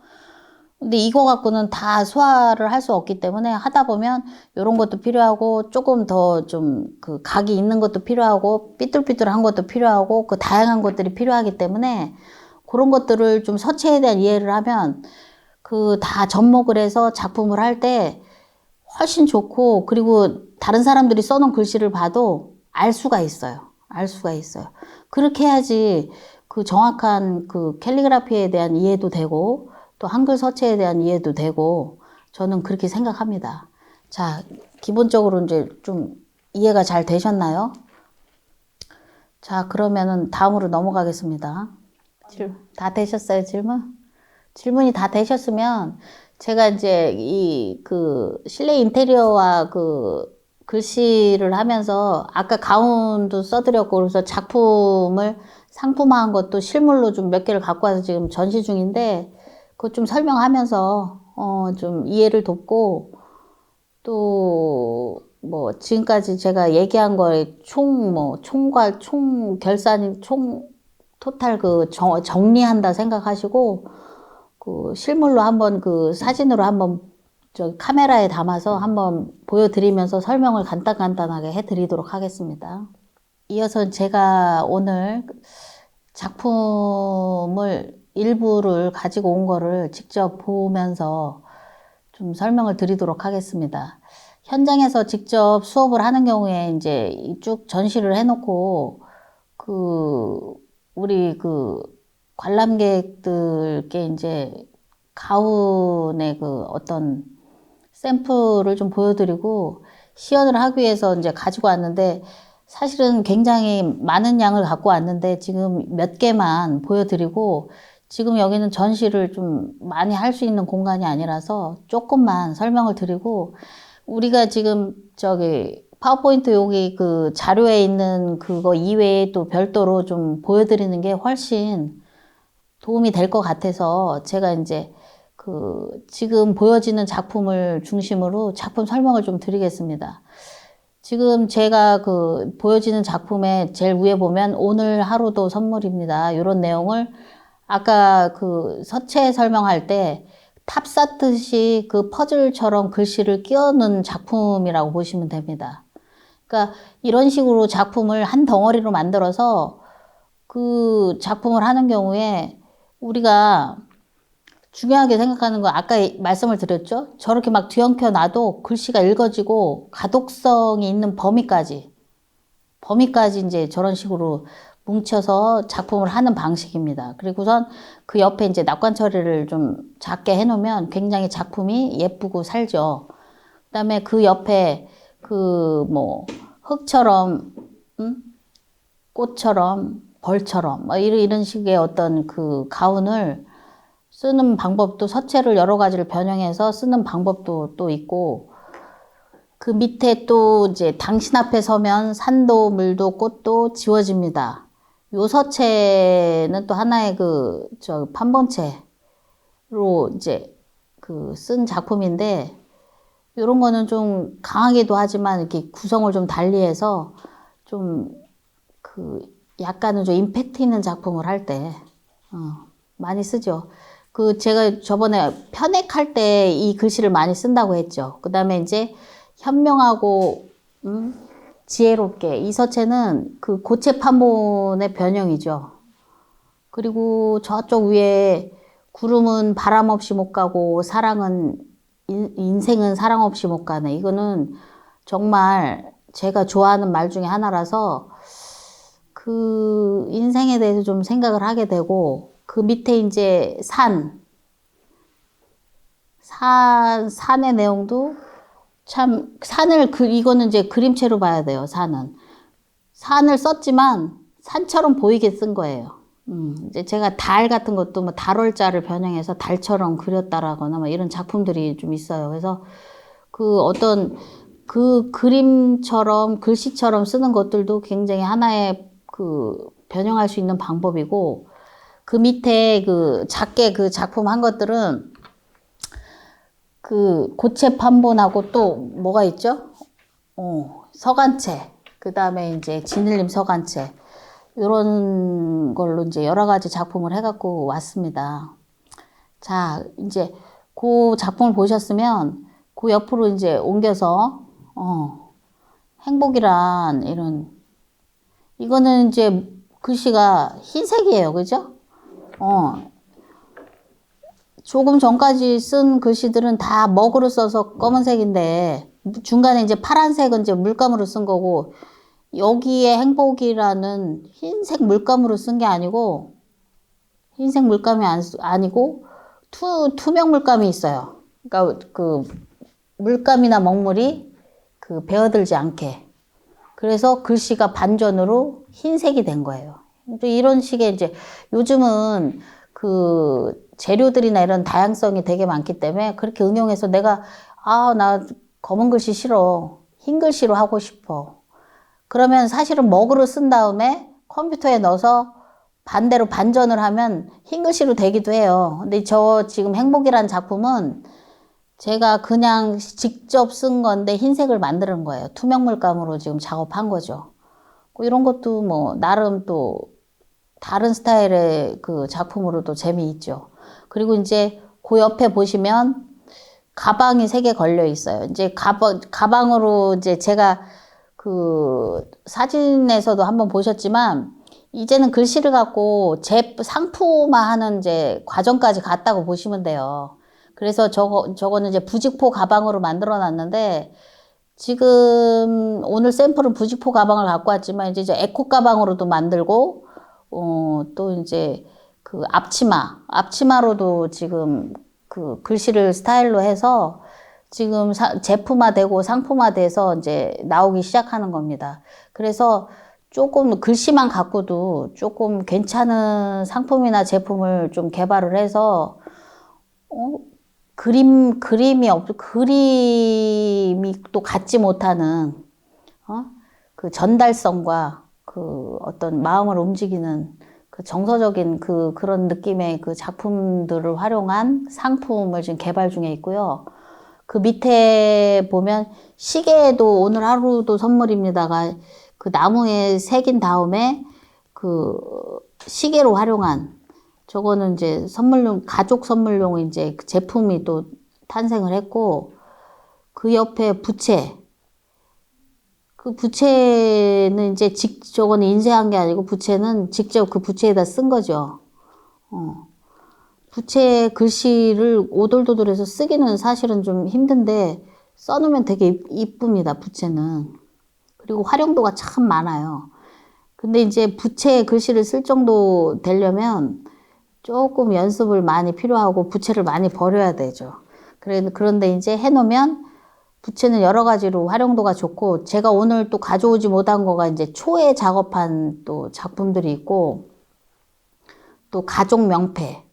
근데 이거 갖고는 다 소화를 할 수 없기 때문에 하다 보면 이런 것도 필요하고 조금 더 좀 각이 있는 것도 필요하고 삐뚤삐뚤한 것도 필요하고 다양한 것들이 필요하기 때문에 그런 것들을 좀 서체에 대한 이해를 하면 다 접목을 해서 작품을 할 때 훨씬 좋고 그리고 다른 사람들이 써놓은 글씨를 봐도 알 수가 있어요. 알 수가 있어요. 그렇게 해야지 정확한 캘리그라피에 대한 이해도 되고 또 한글 서체에 대한 이해도 되고 저는 그렇게 생각합니다. 자, 기본적으로 이제 좀 이해가 잘 되셨나요? 자, 그러면은 다음으로 넘어가겠습니다. 다 되셨어요, 질문? 질문이 다 되셨으면 제가 이제 실내 인테리어와 글씨를 하면서 아까 가운도 써드렸고 그래서 작품을 상품화한 것도 실물로 좀 몇 개를 갖고 와서 지금 전시 중인데 그것 좀 설명하면서 좀 이해를 돕고 또 지금까지 제가 얘기한 거에 총 결산이 토탈 정리한다 생각하시고 실물로 한번 사진으로 한번 저 카메라에 담아서 한번 보여드리면서 설명을 간단하게 해드리도록 하겠습니다. 이어서 제가 오늘 작품을 일부를 가지고 온 거를 직접 보면서 좀 설명을 드리도록 하겠습니다. 현장에서 직접 수업을 하는 경우에 이제 쭉 전시를 해놓고 우리 관람객들께 이제 가운의 어떤 샘플을 좀 보여드리고 시연을 하기 위해서 이제 가지고 왔는데, 사실은 굉장히 많은 양을 갖고 왔는데 지금 몇 개만 보여드리고, 지금 여기는 전시를 좀 많이 할 수 있는 공간이 아니라서 조금만 설명을 드리고, 우리가 지금 파워포인트 여기 자료에 있는 그거 이외에 또 별도로 좀 보여드리는 게 훨씬 도움이 될 것 같아서 제가 이제 지금 보여지는 작품을 중심으로 작품 설명을 좀 드리겠습니다. 지금 제가 보여지는 작품의 제일 위에 보면 오늘 하루도 선물입니다. 이런 내용을 아까 서체 설명할 때 탑사트식 퍼즐처럼 글씨를 끼워 넣은 작품이라고 보시면 됩니다. 그러니까 이런 식으로 작품을 한 덩어리로 만들어서 그 작품을 하는 경우에 우리가 중요하게 생각하는 거, 아까 말씀을 드렸죠? 저렇게 막 뒤엉켜 놔도 글씨가 읽어지고 가독성이 있는 범위까지 이제 저런 식으로 뭉쳐서 작품을 하는 방식입니다. 그리고선 그 옆에 이제 낙관 처리를 좀 작게 해놓으면 굉장히 작품이 예쁘고 살죠. 그 다음에 그 옆에 흙처럼, 꽃처럼, 벌처럼, 이런 식의 어떤 가운을 쓰는 방법도, 서체를 여러 가지를 변형해서 쓰는 방법도 또 있고, 그 밑에 또 이제 당신 앞에 서면 산도 물도 꽃도 지워집니다. 요 서체는 또 하나의 판본체로 이제 쓴 작품인데, 요런 거는 좀 강하기도 하지만 이렇게 구성을 좀 달리해서 좀 약간은 좀 임팩트 있는 작품을 할 때 많이 쓰죠. 제가 저번에 편액할 때 이 글씨를 많이 쓴다고 했죠. 그 다음에 이제 현명하고 지혜롭게, 이 서체는 고체 판본의 변형이죠. 그리고 저쪽 위에 구름은 바람 없이 못 가고 인생은 사랑 없이 못 가네. 이거는 정말 제가 좋아하는 말 중에 하나라서 인생에 대해서 좀 생각을 하게 되고, 그 밑에 이제 산의 내용도 참, 이거는 이제 그림체로 봐야 돼요, 산을 썼지만 산처럼 보이게 쓴 거예요. 이제 제가 달 같은 것도 달월자를 변형해서 달처럼 그렸다라거나 이런 작품들이 좀 있어요. 그래서 어떤 그림처럼, 글씨처럼 쓰는 것들도 굉장히 하나의 변형할 수 있는 방법이고, 그 밑에 작게 작품 한 것들은 고체 판본하고 또 뭐가 있죠? 서간체, 그 다음에 이제 진을림 서간체, 이런 걸로 이제 여러 가지 작품을 해갖고 왔습니다. 자, 이제 그 작품을 보셨으면 그 옆으로 이제 옮겨서 행복이란 이거는 이제 글씨가 흰색이에요, 그죠? 조금 전까지 쓴 글씨들은 다 먹으로 써서 검은색인데, 중간에 이제 파란색은 이제 물감으로 쓴 거고, 여기에 행복이라는 흰색 물감으로 쓴 게 아니고, 흰색 물감이 아니고, 투명 물감이 있어요. 그러니까 물감이나 먹물이 배어들지 않게. 그래서 글씨가 반전으로 흰색이 된 거예요. 이런 식의 이제 요즘은 재료들이나 이런 다양성이 되게 많기 때문에 그렇게 응용해서 나 검은 글씨 싫어, 흰 글씨로 하고 싶어. 그러면 사실은 먹으로 쓴 다음에 컴퓨터에 넣어서 반대로 반전을 하면 흰 글씨로 되기도 해요. 근데 저 지금 행복이라는 작품은 제가 그냥 직접 쓴 건데 흰색을 만드는 거예요. 투명 물감으로 지금 작업한 거죠. 이런 것도 나름 또 다른 스타일의 작품으로도 재미있죠. 그리고 이제 그 옆에 보시면 가방이 3개 걸려 있어요. 이제 가방으로 이제 제가 그 사진에서도 한번 보셨지만 이제는 글씨를 갖고 상품화하는 이제 과정까지 갔다고 보시면 돼요. 그래서 저거는 이제 부직포 가방으로 만들어 놨는데 지금 오늘 샘플은 부직포 가방을 갖고 왔지만 이제 에코 가방으로도 만들고 또 이제 그 앞치마로도 지금 그 글씨를 스타일로 해서 지금 제품화되고 상품화돼서 이제 나오기 시작하는 겁니다. 그래서 조금 글씨만 갖고도 조금 괜찮은 상품이나 제품을 좀 개발을 해서 그림이 또 갖지 못하는 그 전달성과 그 어떤 마음을 움직이는 그 정서적인 그런 느낌의 그 작품들을 활용한 상품을 지금 개발 중에 있고요. 그 밑에 보면 시계도 오늘 하루도 선물입니다가 그 나무에 새긴 다음에 그 시계로 활용한 저거는 이제 선물용, 가족 선물용 이제 제품이 또 탄생을 했고 그 옆에 부채. 그 부채는 이제 저거는 인쇄한 게 아니고 부채는 직접 그 부채에다 쓴 거죠. 부채 글씨를 오돌도돌해서 쓰기는 사실은 좀 힘든데 써놓으면 되게 이쁩니다, 부채는. 그리고 활용도가 참 많아요. 근데 이제 부채 글씨를 쓸 정도 되려면 조금 연습을 많이 필요하고 부채를 많이 버려야 되죠. 그런데 이제 해놓으면 부채는 여러 가지로 활용도가 좋고 제가 오늘 또 가져오지 못한 거가 이제 초에 작업한 또 작품들이 있고 또 가족 명패.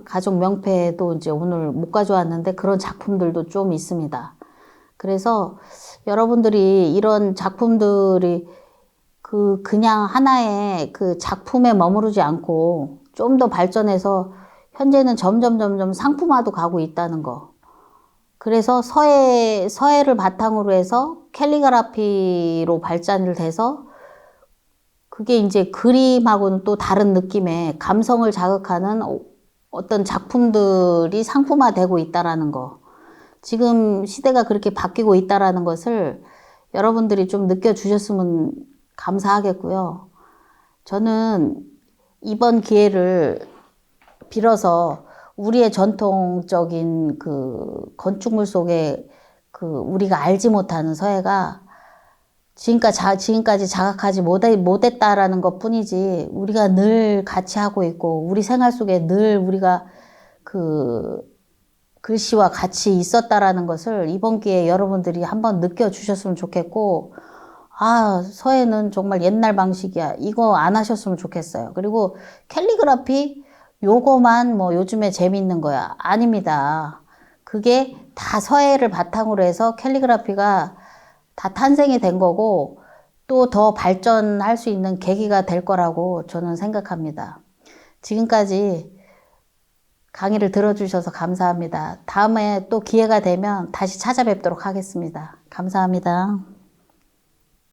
가족 명패도 이제 오늘 못 가져왔는데 그런 작품들도 좀 있습니다. 그래서 여러분들이 이런 작품들이 그냥 하나의 그 작품에 머무르지 않고 좀 더 발전해서 현재는 점점 상품화도 가고 있다는 거. 그래서 서예를 바탕으로 해서 캘리그라피로 발전을 돼서 그게 이제 그림하고는 또 다른 느낌의 감성을 자극하는 어떤 작품들이 상품화되고 있다라는 거. 지금 시대가 그렇게 바뀌고 있다라는 것을 여러분들이 좀 느껴주셨으면 감사하겠고요. 저는 이번 기회를 빌어서 우리의 전통적인 그 건축물 속에 그 우리가 알지 못하는 서예가 지금까지 자각하지 못했다라는 것 뿐이지 우리가 늘 같이 하고 있고 우리 생활 속에 늘 우리가 그 글씨와 같이 있었다라는 것을 이번 기회에 여러분들이 한번 느껴주셨으면 좋겠고 서예는 정말 옛날 방식이야. 이거 안 하셨으면 좋겠어요. 그리고 캘리그라피 요거만 뭐 요즘에 재밌는 거야. 아닙니다. 그게 다 서예를 바탕으로 해서 캘리그라피가 다 탄생이 된 거고 또 더 발전할 수 있는 계기가 될 거라고 저는 생각합니다. 지금까지 강의를 들어주셔서 감사합니다. 다음에 또 기회가 되면 다시 찾아뵙도록 하겠습니다. 감사합니다.